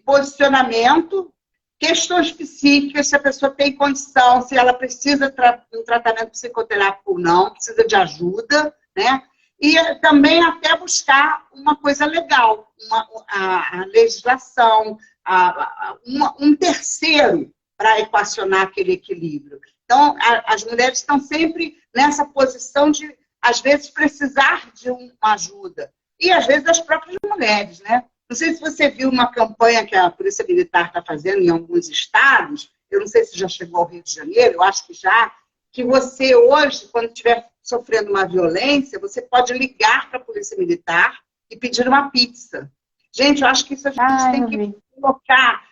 posicionamento, questões psíquicas, se a pessoa tem condição, se ela precisa de um tratamento psicoterápico ou não, precisa de ajuda, né? E também até buscar uma coisa legal, a legislação, um terceiro para equacionar aquele equilíbrio. Então, as mulheres estão sempre nessa posição de, às vezes, precisar de uma ajuda. E, às vezes, as próprias mulheres, né? Não sei se você viu uma campanha que a Polícia Militar está fazendo em alguns estados, eu não sei se já chegou ao Rio de Janeiro, eu acho que já, que você hoje, quando estiver sofrendo uma violência, você pode ligar para a Polícia Militar e pedir uma pizza. Gente, eu acho que isso a gente tem que colocar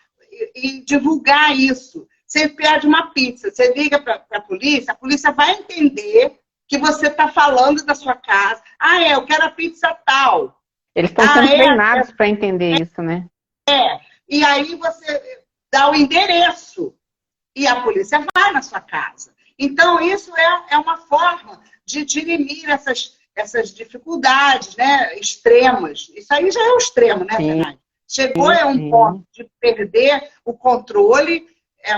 e divulgar isso. Você pede uma pizza, você liga para a polícia vai entender que você está falando da sua casa. Eu quero a pizza tal. Eles estão sendo treinados para entender isso, né? E aí você dá o endereço e a polícia vai na sua casa. Então, isso é uma forma de dirimir essas dificuldades, né, extremas. Isso aí já é o extremo, né, Fernanda? Chegou a um ponto de perder o controle,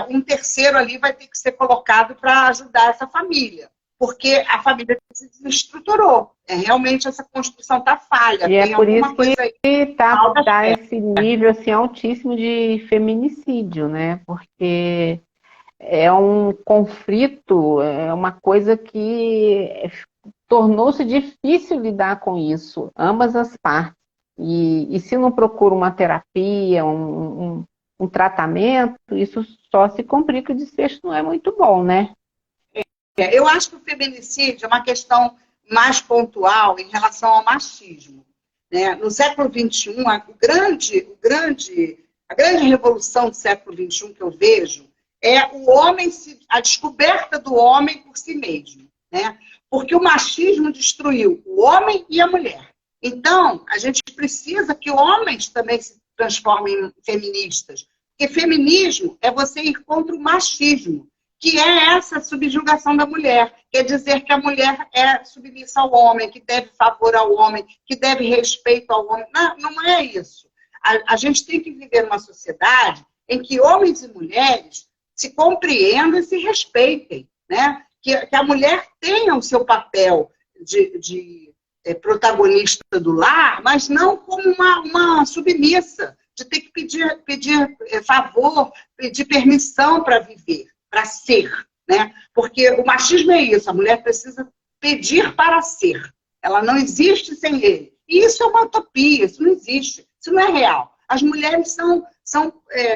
um terceiro ali vai ter que ser colocado para ajudar essa família. Porque a família se desestruturou. Realmente essa construção está falha. E é por isso que está esse nível assim, altíssimo de feminicídio, né? Porque é um conflito, é uma coisa que tornou-se difícil lidar com isso, ambas as partes. E se não procura uma terapia, um tratamento, isso só se complica, o desfecho não é muito bom, né? Eu acho que o feminicídio é uma questão mais pontual em relação ao machismo, né? No século XXI, a grande revolução do século XXI que eu vejo é a descoberta do homem por si mesmo, né? Porque o machismo destruiu o homem e a mulher. Então, a gente precisa que homens também se transformem em feministas. Porque feminismo é você ir contra o machismo, que é essa subjugação da mulher. Quer dizer que a mulher é submissa ao homem, que deve favor ao homem, que deve respeito ao homem. Não é isso. A gente tem que viver numa sociedade em que homens e mulheres se compreendam e se respeitem, né? Que a mulher tenha o seu papel de protagonista do lar, mas não como uma submissa, de ter que pedir favor, pedir permissão para viver, para ser, né? Porque o machismo é isso, a mulher precisa pedir para ser. Ela não existe sem ele. E isso é uma utopia, isso não existe, isso não é real. As mulheres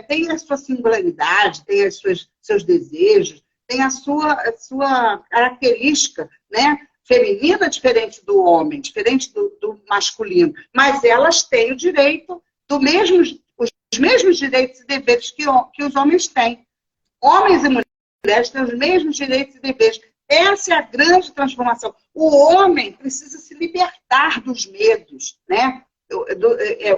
têm a sua singularidade, têm os seus desejos, têm a sua característica, né? Feminina diferente do homem, diferente do masculino. Mas elas têm o direito, os mesmos direitos e deveres que os homens têm. Homens e mulheres têm os mesmos direitos e deveres. Essa é a grande transformação. O homem precisa se libertar dos medos, né?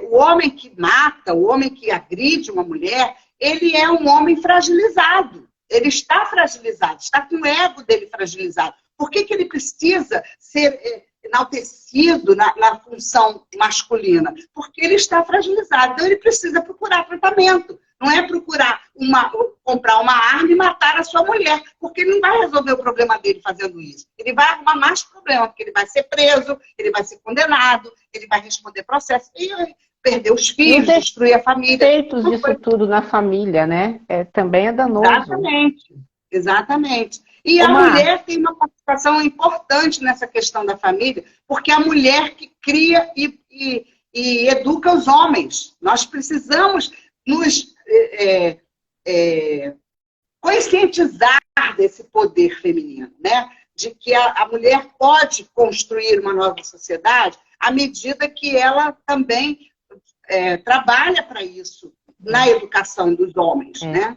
O homem que mata, o homem que agride uma mulher, ele é um homem fragilizado. Ele está fragilizado, está com o ego dele fragilizado. Por que ele precisa ser enaltecido na função masculina? Porque ele está fragilizado. Então, ele precisa procurar tratamento. Não é procurar comprar uma arma e matar a sua mulher, porque ele não vai resolver o problema dele fazendo isso. Ele vai arrumar mais problema, porque ele vai ser preso, ele vai ser condenado, ele vai responder processo e perder os filhos, destruir a família. Os efeitos disso tudo na família, né? Também é danoso. Exatamente. E a mulher tem uma participação importante nessa questão da família, porque é a mulher que cria e educa os homens. Nós precisamos nos conscientizar desse poder feminino, né? De que a mulher pode construir uma nova sociedade à medida que ela também trabalha para isso na educação dos homens, né?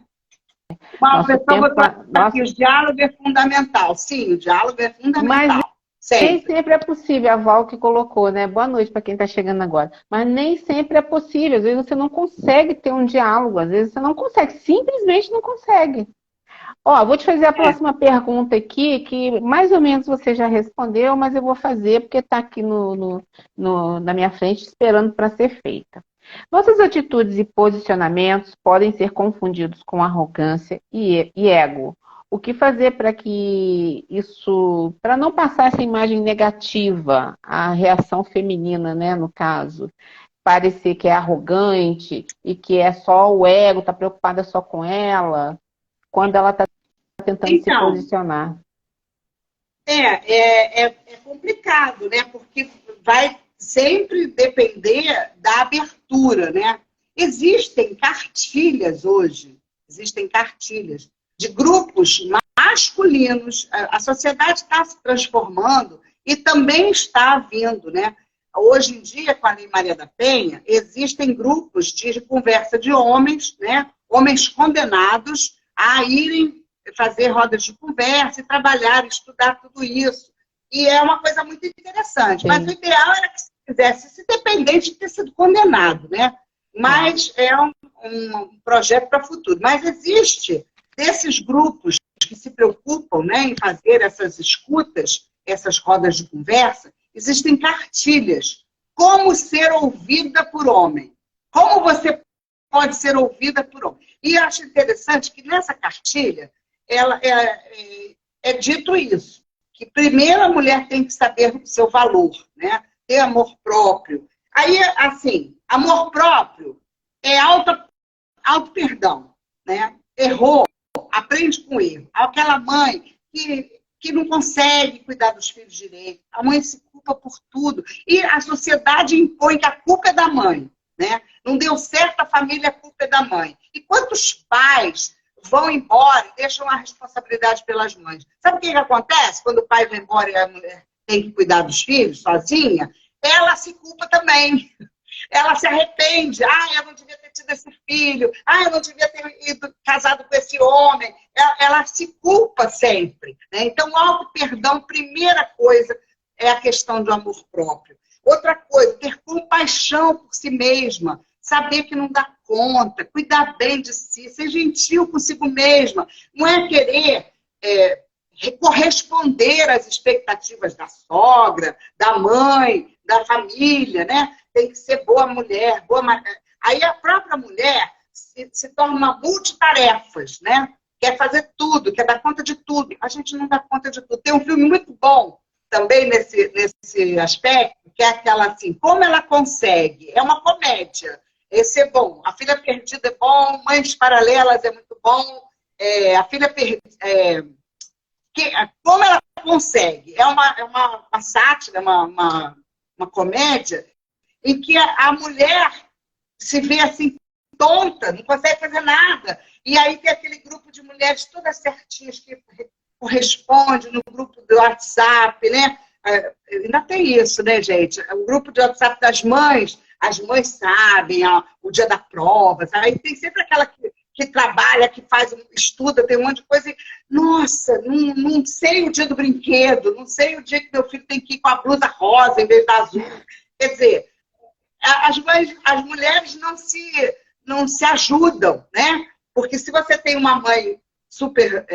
Uma pessoa botou que o diálogo é fundamental. Sim, o diálogo é fundamental. Mas nem sempre é possível, a Val que colocou, né? Boa noite para quem está chegando agora. Mas nem sempre é possível. Às vezes você não consegue ter um diálogo, às vezes você não consegue, simplesmente não consegue. Ó, vou te fazer a próxima pergunta aqui, que mais ou menos você já respondeu, mas eu vou fazer porque está aqui na minha frente esperando para ser feita. Nossas atitudes e posicionamentos podem ser confundidos com arrogância e ego. O que fazer para que isso, para não passar essa imagem negativa, a reação feminina, né, no caso, parecer que é arrogante e que é só o ego, está preocupada só com ela, quando ela está tentando se posicionar? É complicado, né? Porque vai sempre depender da abertura, né? Existem cartilhas hoje, de grupos masculinos. A sociedade está se transformando e também está vindo, né? Hoje em dia, com a Lei Maria da Penha, existem grupos de conversa de homens, né? Homens condenados a irem fazer rodas de conversa e trabalhar, estudar tudo isso. E é uma coisa muito interessante. Sim. Mas o ideal era que se fizesse isso, independente de ter sido condenado, né? Mas é um projeto para o futuro. Mas existe desses grupos que se preocupam, né, em fazer essas escutas, essas rodas de conversa, existem cartilhas. Como ser ouvida por homem? Como você pode ser ouvida por homem? E eu acho interessante que nessa cartilha é dito isso, que primeiro a mulher tem que saber o seu valor, né? Ter amor próprio. Aí, assim, amor próprio é auto-perdão, né? Errou, aprende com erro. Aquela mãe que não consegue cuidar dos filhos direito, a mãe se culpa por tudo. E a sociedade impõe que a culpa é da mãe, né? Não deu certo a família, a culpa é da mãe. E quantos pais vão embora e deixam a responsabilidade pelas mães? Sabe o que acontece quando o pai vai embora e a mulher tem que cuidar dos filhos sozinha? Ela se culpa também. Ela se arrepende. Eu não devia ter tido esse filho. Eu não devia ter ido casado com esse homem. Ela se culpa sempre, né? Então, o auto-perdão, primeira coisa, é a questão do amor próprio. Outra coisa, ter compaixão por si mesma. Saber que não dá conta, cuidar bem de si, ser gentil consigo mesma. Não é querer corresponder às expectativas da sogra, da mãe, da família, né? Tem que ser boa mulher, Aí a própria mulher se torna multitarefas, né? Quer fazer tudo, quer dar conta de tudo. A gente não dá conta de tudo. Tem um filme muito bom também nesse aspecto, que é aquela assim, Como Ela Consegue. É uma comédia. Esse é bom. A Filha Perdida é bom, Mães Paralelas é muito bom. A Filha Perdida... Como Ela Consegue. É uma sátira, uma comédia, em que a mulher se vê assim, tonta, não consegue fazer nada. E aí tem aquele grupo de mulheres todas certinhas que corresponde no grupo do WhatsApp, né? Ainda tem isso, né, gente? O grupo de WhatsApp das mães, as mães sabem o dia da prova, sabe? Aí tem sempre aquela que trabalha, que faz, estuda, tem um monte de coisa. E, nossa, não sei o dia do brinquedo, não sei o dia que meu filho tem que ir com a blusa rosa em vez da azul. Quer dizer, as mulheres não se ajudam, né? Porque se você tem uma mãe super...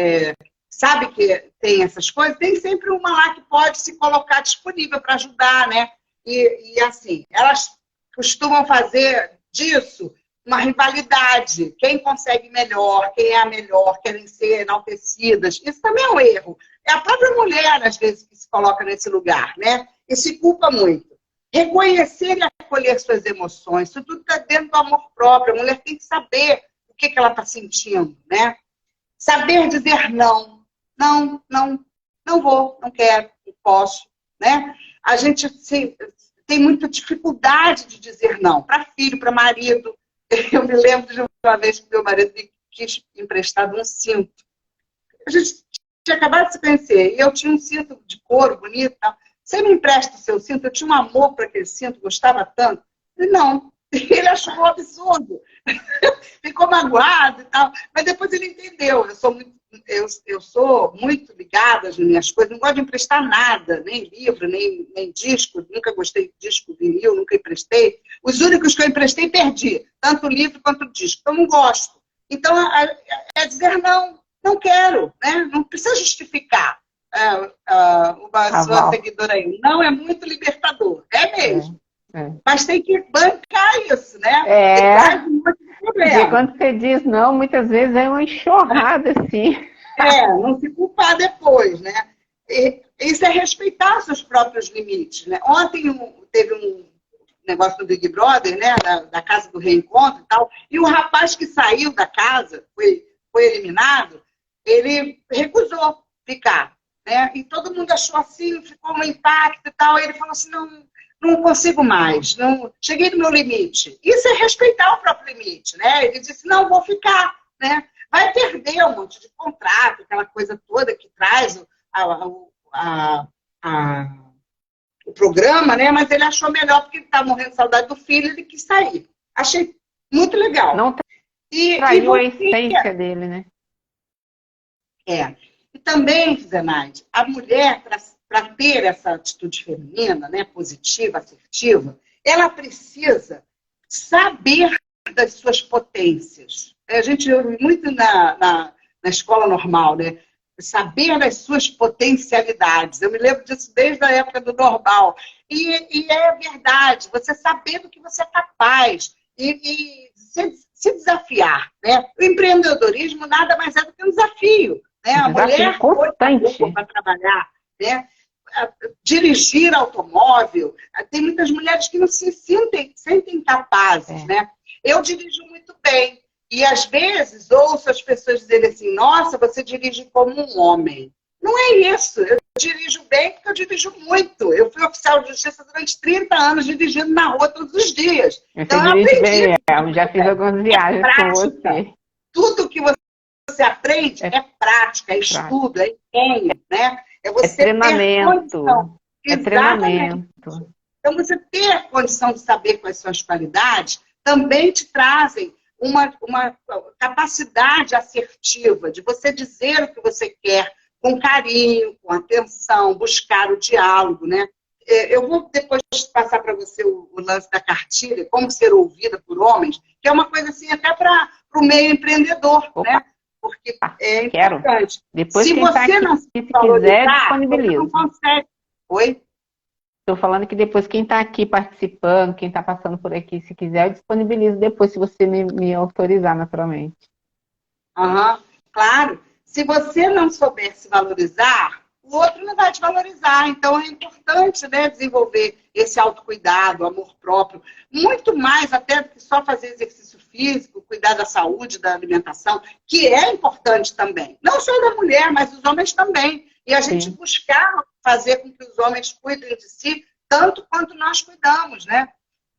sabe que tem essas coisas, tem sempre uma lá que pode se colocar disponível para ajudar, né? E assim, elas costumam fazer disso uma rivalidade. Quem consegue melhor, quem é a melhor, querem ser enaltecidas. Isso também é um erro. É a própria mulher, às vezes, que se coloca nesse lugar, né? E se culpa muito. Reconhecer e acolher suas emoções. Isso tudo está dentro do amor próprio. A mulher tem que saber o que ela está sentindo, né? Saber dizer não. Não vou, não quero, não posso, né? A gente tem muita dificuldade de dizer não para filho, para marido. Eu me lembro de uma vez que meu marido me quis emprestar um cinto. A gente tinha acabado de se conhecer e eu tinha um cinto de couro bonito. Você me empresta o seu cinto? Eu tinha um amor para aquele cinto, gostava tanto. Ele, não. Ele achou um absurdo. Ficou magoado e tal. Mas depois ele entendeu. Eu sou muito ligada às minhas coisas. Não gosto de emprestar nada. Nem livro, nem disco. Nunca gostei de disco, vinil, nunca emprestei. Os únicos que eu emprestei, perdi. Tanto o livro quanto o disco. Então, não gosto. Então, é dizer não. Não quero. Né? Não precisa justificar. Uma sua seguidora aí. Não é muito libertador. É mesmo. Mas tem que bancar isso, né? Traz um monte de problema. E quando você diz não, muitas vezes é uma enxurrada, assim. Não se culpar depois, né? E isso é respeitar seus próprios limites, né? Ontem teve um negócio do Big Brother, né? Da casa do reencontro e tal, e o rapaz que saiu da casa, foi eliminado, ele recusou ficar, né? E todo mundo achou assim, ficou um impacto e tal, e ele falou assim, não consigo mais, cheguei no meu limite. Isso é respeitar o próprio limite, né? Ele disse, não, vou ficar, né? Vai perder um monte de contrato, aquela coisa toda que traz o programa, né? Mas ele achou melhor porque ele está morrendo de saudade do filho, ele quis sair. Achei muito legal. Não traiu a essência dele, né? E também, Zenaide, a mulher, para ter essa atitude feminina, né, positiva, assertiva, ela precisa saber das suas potências. A gente ouve muito na escola normal, né? Saber das suas potencialidades. Eu me lembro disso desde a época do normal. E é verdade, você saber do que você é capaz e se desafiar, né? O empreendedorismo nada mais é do que um desafio, né? A mulher constante para trabalhar, né? Dirigir automóvel, tem muitas mulheres que não se sentem capazes, né? Eu dirijo muito bem e às vezes ouço as pessoas dizerem assim, nossa, você dirige como um homem. Não é isso, eu dirijo bem porque eu dirijo muito. Eu fui oficial de justiça durante 30 anos dirigindo na rua todos os dias. Então eu aprendi. Bem, eu já fiz algumas viagens com você. Tudo que você aprende é prática, é estudo, é empenho, né? É você treinamento. É treinamento. Então, você ter a condição de saber quais são as qualidades também te trazem uma capacidade assertiva de você dizer o que você quer com carinho, com atenção, buscar o diálogo, né? Eu vou depois passar para você o lance da cartilha, como ser ouvida por homens, que é uma coisa assim até para o meio empreendedor, né? Porque é importante. Depois, se você não se quiser, disponibiliza. Você não consegue. Oi? Estou falando que depois quem está aqui participando, quem está passando por aqui, se quiser, eu disponibilizo depois, se você me autorizar, naturalmente. Claro. Se você não souber se valorizar, o outro não vai te valorizar. Então, é importante, né, desenvolver esse autocuidado, amor próprio. Muito mais até do que só fazer exercício físico, cuidar da saúde, da alimentação, que é importante também. Não só da mulher, mas dos homens também. E a gente buscar fazer com que os homens cuidem de si tanto quanto nós cuidamos, né?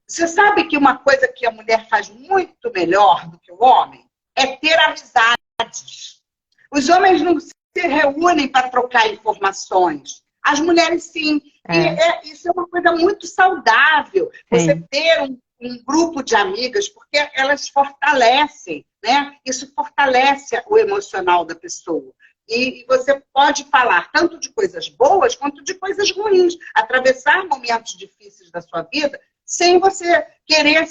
Você sabe que uma coisa que a mulher faz muito melhor do que o homem é ter amizades. Os homens não se reúnem para trocar informações. As mulheres, sim. E isso é uma coisa muito saudável. Você ter um grupo de amigas, porque elas fortalecem. né? Isso fortalece o emocional da pessoa. E você pode falar tanto de coisas boas quanto de coisas ruins, atravessar momentos difíceis da sua vida sem você querer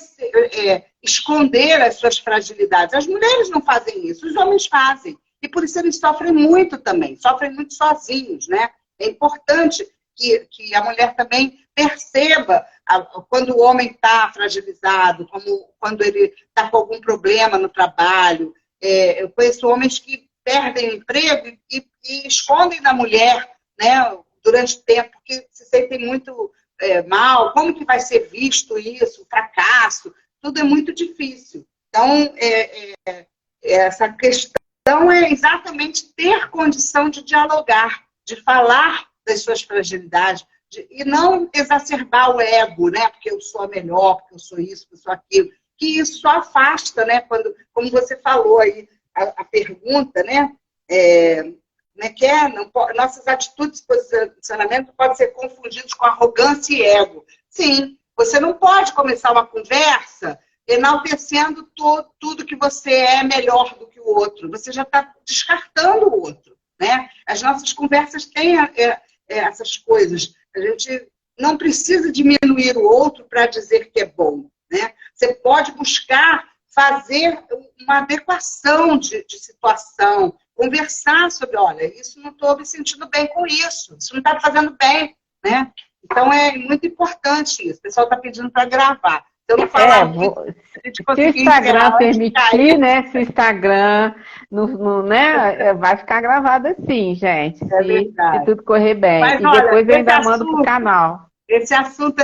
esconder as suas fragilidades. As mulheres não fazem isso, os homens fazem. E por isso eles sofrem muito também, sofrem muito sozinhos, né? É importante que a mulher também perceba quando o homem está fragilizado, quando ele está com algum problema no trabalho. Eu conheço homens que perdem o emprego e escondem da mulher, né, durante o tempo, porque se sentem muito mal. Como que vai ser visto isso? Fracasso? Tudo é muito difícil. Então, essa questão é exatamente ter condição de dialogar, de falar das suas fragilidades, e não exacerbar o ego, né? Porque eu sou a melhor, porque eu sou isso, porque eu sou aquilo. Que isso só afasta, né? Quando, como você falou aí, a pergunta, né? Como é que é? Nossas atitudes de posicionamento podem ser confundidas com arrogância e ego. Sim, você não pode começar uma conversa enaltecendo tudo que você é melhor do que o outro. Você já está descartando o outro, né? As nossas conversas têm essas coisas. A gente não precisa diminuir o outro para dizer que é bom, né? Você pode buscar fazer uma adequação de situação, conversar sobre, olha, isso não estou me sentindo bem com isso não está me fazendo bem, né? Então é muito importante isso. O pessoal está pedindo para gravar. Se eu não falar muito, se o Instagram permitir, né? Se o Instagram né, vai ficar gravado assim, gente. Se tudo correr bem. Mas, e olha, depois eu ainda mando para o canal. Esse assunto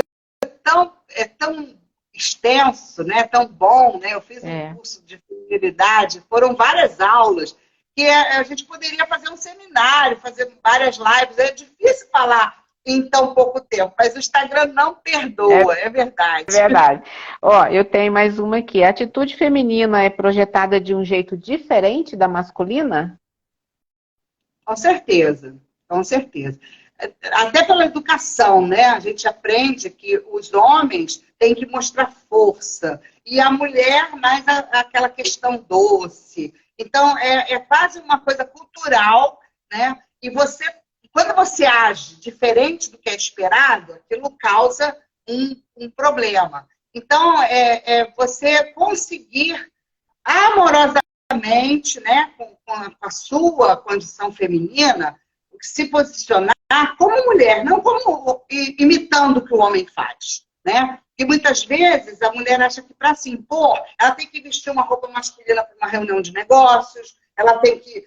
é tão extenso, né? Tão bom, né? Eu fiz um curso de feminilidade, foram várias aulas, que a gente poderia fazer um seminário, fazer várias lives. É difícil falar em tão pouco tempo, mas o Instagram não perdoa, é verdade. É verdade. Ó, eu tenho mais uma aqui. A atitude feminina é projetada de um jeito diferente da masculina? Com certeza, com certeza. Até pela educação, né? A gente aprende que os homens têm que mostrar força e a mulher mais aquela questão doce. Então, é quase uma coisa cultural, né? E quando você age diferente do que é esperado, aquilo causa um problema. Então, você conseguir amorosamente, né, com a sua condição feminina, se posicionar como mulher, não como imitando o que o homem faz, né? Porque muitas vezes a mulher acha que para se impor, ela tem que vestir uma roupa masculina para uma reunião de negócios, ela tem que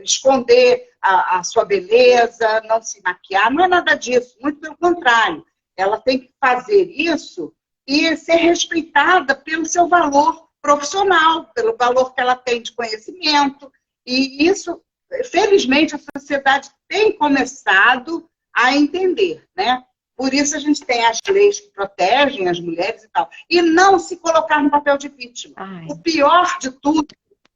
esconder a sua beleza, não se maquiar, não é nada disso, muito pelo contrário. Ela tem que fazer isso e ser respeitada pelo seu valor profissional, pelo valor que ela tem de conhecimento, e isso, felizmente, a sociedade tem começado a entender, né? Por isso a gente tem as leis que protegem as mulheres e tal. E não se colocar no papel de vítima. O pior de tudo,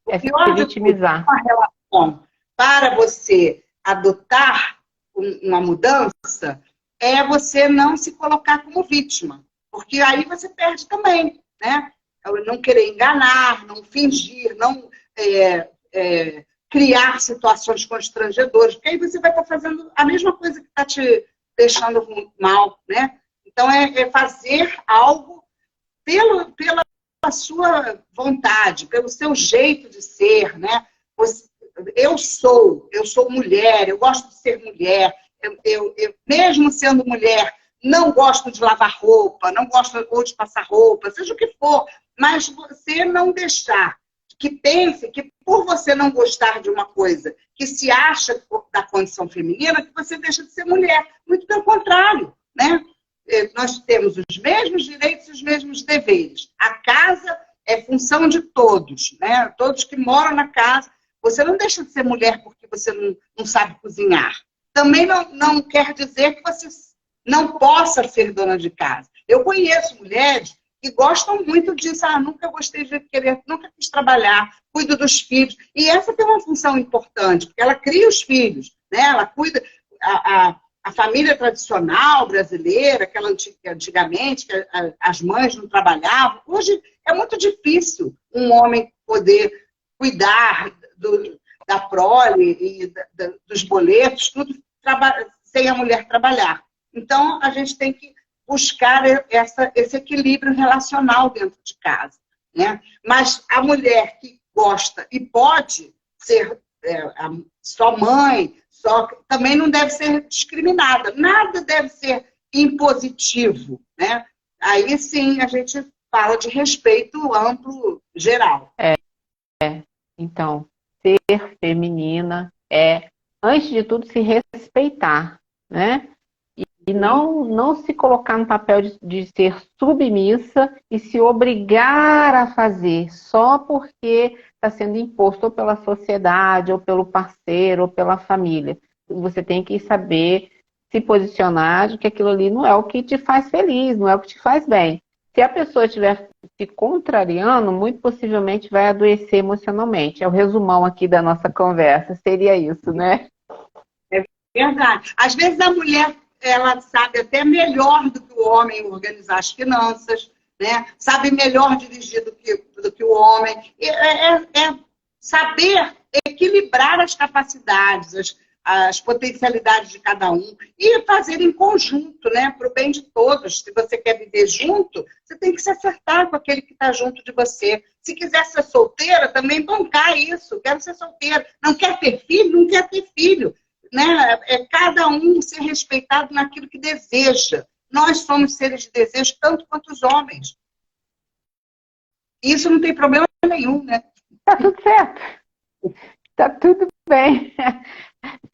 é se vitimizar. Uma relação para você adotar uma mudança é você não se colocar como vítima. Porque aí você perde também, né? Não querer enganar, não fingir, não criar situações constrangedoras, porque aí você vai estar fazendo a mesma coisa que está te deixando mal, né? Então, é fazer algo pela sua vontade, pelo seu jeito de ser, né? Eu sou mulher, eu gosto de ser mulher, eu mesmo sendo mulher, não gosto de lavar roupa, não gosto ou de passar roupa, seja o que for, mas você não deixar que pense que por você não gostar de uma coisa que se acha da condição feminina, que você deixa de ser mulher. Muito pelo contrário, né? Nós temos os mesmos direitos e os mesmos deveres. A casa é função de todos, né? Todos que moram na casa. Você não deixa de ser mulher porque você não sabe cozinhar. Também não quer dizer que você não possa ser dona de casa. Eu conheço mulheres que gostam muito disso. Nunca gostei de querer, nunca quis trabalhar, cuido dos filhos. E essa tem uma função importante, porque ela cria os filhos, né? Ela cuida. A família tradicional brasileira, aquela antigamente, que as mães não trabalhavam, hoje é muito difícil um homem poder cuidar da prole e dos boletos, tudo sem a mulher trabalhar. Então, a gente tem que buscar esse equilíbrio relacional dentro de casa, né? Mas a mulher que gosta e pode ser só mãe, também não deve ser discriminada. Nada deve ser impositivo, né? Aí sim a gente fala de respeito amplo, geral. Então, ser feminina é, antes de tudo, se respeitar, né? E não se colocar no papel de ser submissa e se obrigar a fazer só porque está sendo imposto ou pela sociedade, ou pelo parceiro, ou pela família. Você tem que saber se posicionar de que aquilo ali não é o que te faz feliz, não é o que te faz bem. Se a pessoa estiver se contrariando, muito possivelmente vai adoecer emocionalmente. É o resumão aqui da nossa conversa, seria isso, né? É verdade. Às vezes a mulher, ela sabe até melhor do que o homem organizar as finanças, né? Sabe melhor dirigir do que o homem. É saber equilibrar as capacidades, as potencialidades de cada um e fazer em conjunto, né? Para o bem de todos. Se você quer viver junto, você tem que se acertar com aquele que está junto de você. Se quiser ser solteira, também bancar isso. Quero ser solteira. Não quer ter filho? Não quer ter filho. Né? É cada um ser respeitado naquilo que deseja. Nós somos seres de desejo tanto quanto os homens. Isso não tem problema nenhum, né? Tá tudo certo. Tá tudo bem.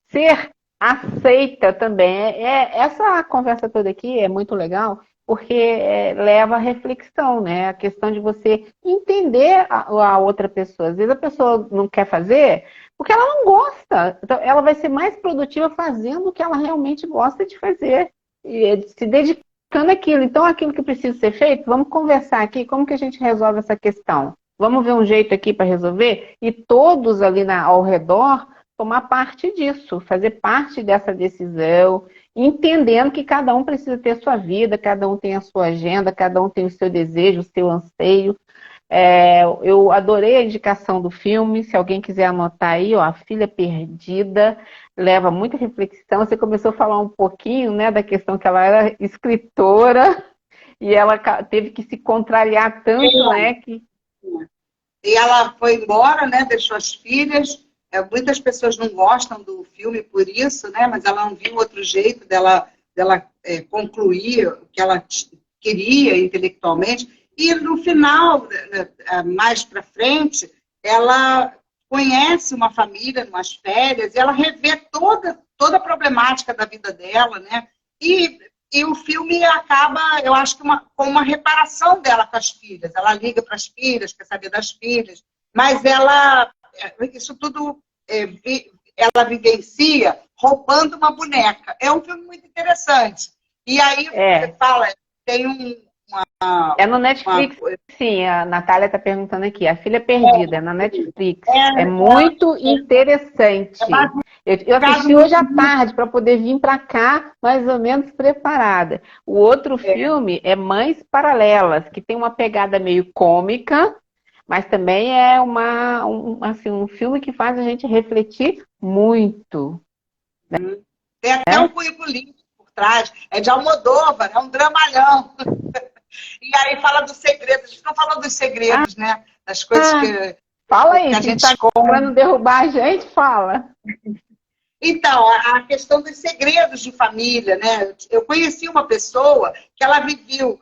Ser aceita também. Essa conversa toda aqui é muito legal, porque leva à reflexão, né? A questão de você entender a outra pessoa. Às vezes a pessoa não quer fazer porque ela não gosta. Então, ela vai ser mais produtiva fazendo o que ela realmente gosta de fazer. E se dedicando àquilo. Então, aquilo que precisa ser feito, vamos conversar aqui, como que a gente resolve essa questão? Vamos ver um jeito aqui para resolver? E todos ali ao redor tomar parte disso, fazer parte dessa decisão, entendendo que cada um precisa ter a sua vida, cada um tem a sua agenda, cada um tem o seu desejo, o seu anseio. Eu adorei a indicação do filme, se alguém quiser anotar aí, ó, A Filha Perdida, leva muita reflexão. Você começou a falar um pouquinho, né, da questão que ela era escritora e ela teve que se contrariar tanto, né, que... E ela foi embora, né, deixou as filhas. Muitas pessoas não gostam do filme por isso, né, mas ela não viu outro jeito dela concluir o que ela queria intelectualmente. E no final, mais para frente, ela conhece uma família, umas férias, e ela revê toda a problemática da vida dela, né? E o filme acaba, eu acho que com uma reparação dela com as filhas. Ela liga para as filhas, quer saber das filhas, mas isso tudo ela vivencia roubando uma boneca. É um filme muito interessante. E aí você fala, tem É no Netflix, sim, a Natália está perguntando aqui. A Filha Perdida, é na Netflix. É muito interessante. Eu assisti hoje à tarde para poder vir para cá mais ou menos preparada. O outro filme é Mães Paralelas, que tem uma pegada meio cômica, mas também é um filme que faz a gente refletir muito. Né? Tem até um cunho político por trás. É de Almodóvar, é um dramalhão. E aí fala dos segredos. Estão falando dos segredos, né? Das coisas que... Fala aí, que a gente está querendo derrubar a gente, fala. Então, a questão dos segredos de família, né? Eu conheci uma pessoa que ela viveu,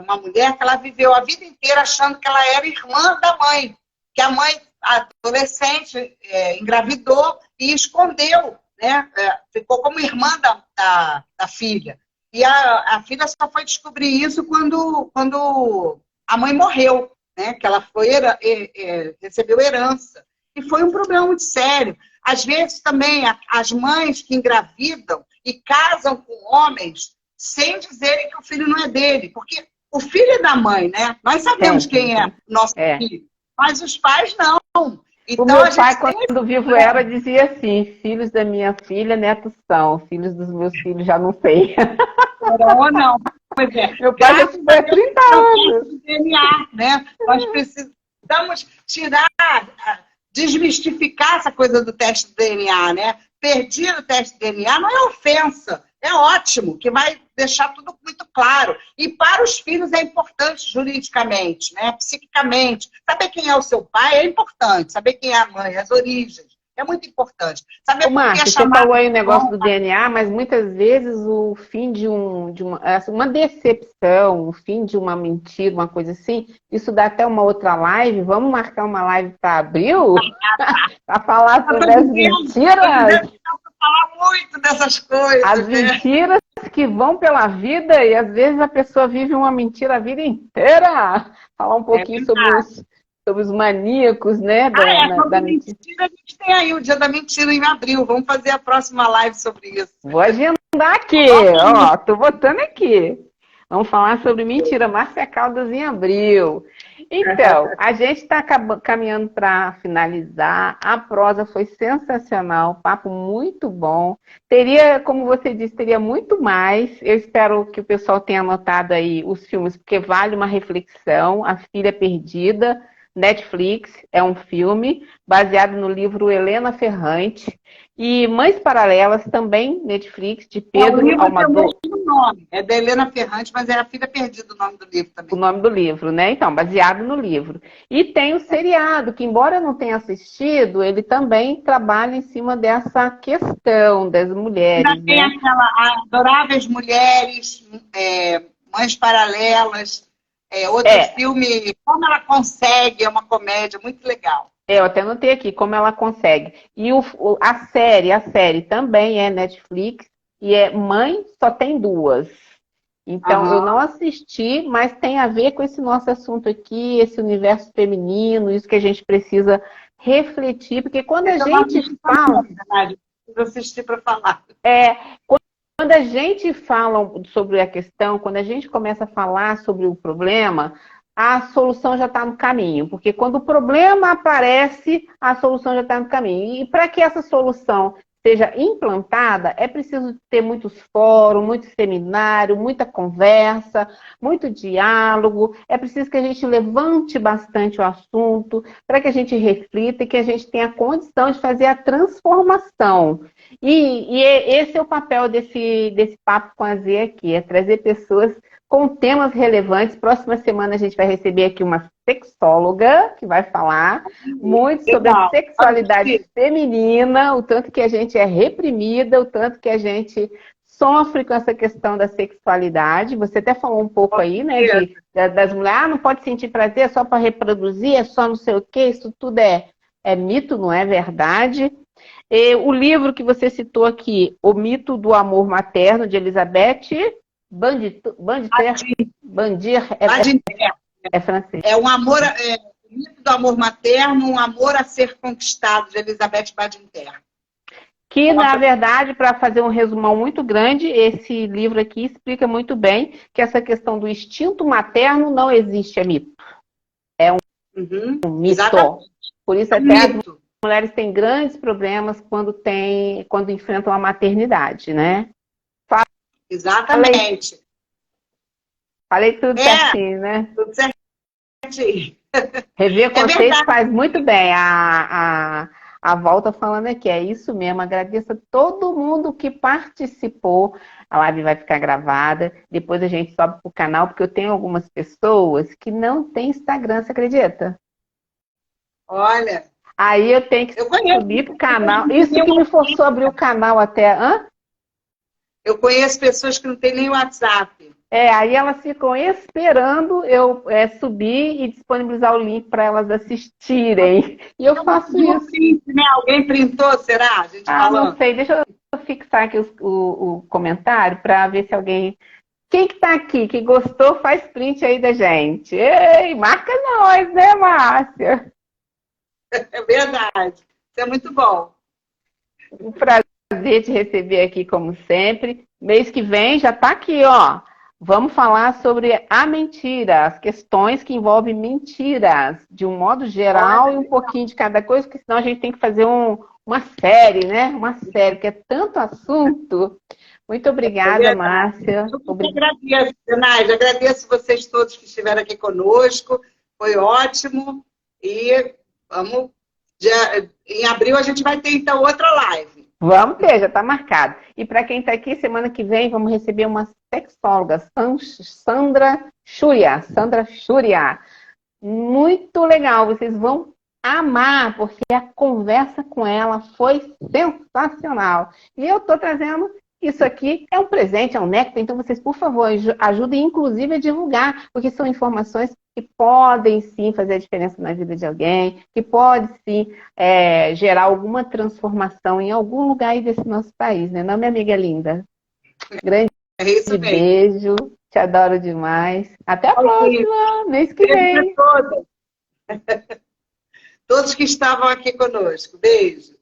uma mulher que ela viveu a vida inteira achando que ela era irmã da mãe. Que a mãe, adolescente, engravidou e escondeu, né? Ficou como irmã da filha. E a filha só foi descobrir isso quando a mãe morreu, né? Que ela recebeu herança. E foi um problema muito sério. Às vezes também as mães que engravidam e casam com homens sem dizerem que o filho não é dele. Porque o filho é da mãe, né? Nós sabemos quem é o nosso filho, mas os pais não. Então, o meu pai, quando vivo era, dizia assim: filhos da minha filha, netos são. Filhos dos meus filhos, já não sei. Ou não. Pois é. Meu pai já tinha 30 anos. DNA, né? Nós precisamos Precisamos tirar, desmistificar essa coisa do teste do DNA, né? Perdi no teste do DNA não é ofensa, é ótimo, que vai deixar tudo muito claro. E para os filhos é importante juridicamente, né? Psiquicamente. Saber quem é o seu pai é importante, saber quem é a mãe, as origens. É muito importante. Saber por que Márcia, é você falou aí o negócio do DNA, mas muitas vezes o fim de uma decepção, o fim de uma mentira, uma coisa assim, isso dá até uma outra live. Vamos marcar uma live para abril? Para falar sobre as mentiras? Falar muito dessas coisas. As mentiras que vão pela vida e às vezes a pessoa vive uma mentira a vida inteira. Falar um pouquinho sobre os maníacos, né? Da mentira. A gente tem aí o Dia da Mentira em abril. Vamos fazer a próxima live sobre isso. Vou agendar aqui, ó, tô botando aqui. Vamos falar sobre mentira, Márcia Caldas em abril. Então, a gente está caminhando para finalizar. A prosa foi sensacional, papo muito bom. Teria, como você disse, teria muito mais. Eu espero que o pessoal tenha anotado aí os filmes, porque vale uma reflexão. A Filha Perdida, Netflix, é um filme baseado no livro Helena Ferrante. E Mães Paralelas, também Netflix, de Pedro Almador. Tem o mesmo nome. É da Helena Ferrante, mas é A Filha Perdida o nome do livro também. O nome do livro, né? Então, baseado no livro. E tem o seriado, que embora eu não tenha assistido, ele também trabalha em cima dessa questão das mulheres. Ainda tem aquela Adoráveis Mulheres, Mães Paralelas. Outro filme, Como Ela Consegue, é uma comédia muito legal. Eu até notei aqui, Como Ela Consegue. E a série também é Netflix, e é Mãe Só Tem Duas. Então, eu não assisti, mas tem a ver com esse nosso assunto aqui, esse universo feminino, isso que a gente precisa refletir, porque quando a gente fala... Preciso assistir para falar. Quando a gente fala sobre a questão, quando a gente começa a falar sobre o problema, a solução já está no caminho. Porque quando o problema aparece, a solução já está no caminho. E para que essa solução seja implantada, é preciso ter muitos fóruns, muito seminário, muita conversa, muito diálogo. É preciso que a gente levante bastante o assunto, para que a gente reflita e que a gente tenha condição de fazer a transformação. E esse é o papel desse Papo com a Z aqui, é trazer pessoas com temas relevantes. Próxima semana a gente vai receber aqui uma sexóloga que vai falar muito sobre a sexualidade feminina, o tanto que a gente é reprimida, o tanto que a gente sofre com essa questão da sexualidade. Você até falou um pouco aí, né, das mulheres, não pode sentir prazer, é só para reproduzir, é só não sei o quê, isso tudo é mito, não é verdade. E o livro que você citou aqui, O Mito do Amor Materno, de Elizabeth Bandir, é francês. É um amor, o mito do amor materno, um amor a ser conquistado, de Elizabeth Badinter. Que, na verdade, para fazer um resumão muito grande, esse livro aqui explica muito bem que essa questão do instinto materno não existe, é mito. É um mito. Exatamente. Por isso até as mulheres têm grandes problemas quando enfrentam a maternidade, né? Exatamente. Falei tudo certinho, né? Tudo certinho. Rever conceitos faz muito bem. A Volta falando aqui, é isso mesmo. Agradeço a todo mundo que participou. A live vai ficar gravada. Depois a gente sobe pro canal, porque eu tenho algumas pessoas que não têm Instagram, você acredita? Olha. Aí eu tenho que subir pro canal. Isso que me forçou a abrir o canal até... Eu conheço pessoas que não têm nem WhatsApp. Aí elas ficam esperando eu subir e disponibilizar o link para elas assistirem. E eu faço isso. Print, né? Alguém printou, será? A gente falando. Não sei. Deixa eu fixar aqui o comentário para ver se alguém... Quem que tá aqui, que gostou, faz print aí da gente. Ei, marca nós, né, Márcia? É verdade. Isso é muito bom. Um prazer te receber aqui, como sempre. Mês que vem já tá aqui, ó. Vamos falar sobre a mentira, as questões que envolvem mentiras, de um modo geral e um pouquinho de cada coisa, porque senão a gente tem que fazer uma série, né? Uma série, que é tanto assunto. Muito obrigada, Márcia. Eu agradeço, Zenaide. Agradeço vocês todos que estiveram aqui conosco. Foi ótimo. E vamos... em abril a gente vai ter, então, outra live. Vamos ter, já está marcado. E para quem está aqui, semana que vem, vamos receber uma sexóloga, Sandra Xuria. Sandra Xuria. Muito legal, vocês vão amar, porque a conversa com ela foi sensacional. E eu estou trazendo isso aqui, é um presente, é um néctar, então vocês, por favor, ajudem inclusive a divulgar, porque são informações que podem sim fazer a diferença na vida de alguém, que pode sim gerar alguma transformação em algum lugar aí desse nosso país, né? Não, minha amiga linda? Grande beijo, te adoro demais. Até a próxima, mês que vem. Todos que estavam aqui conosco. Beijo.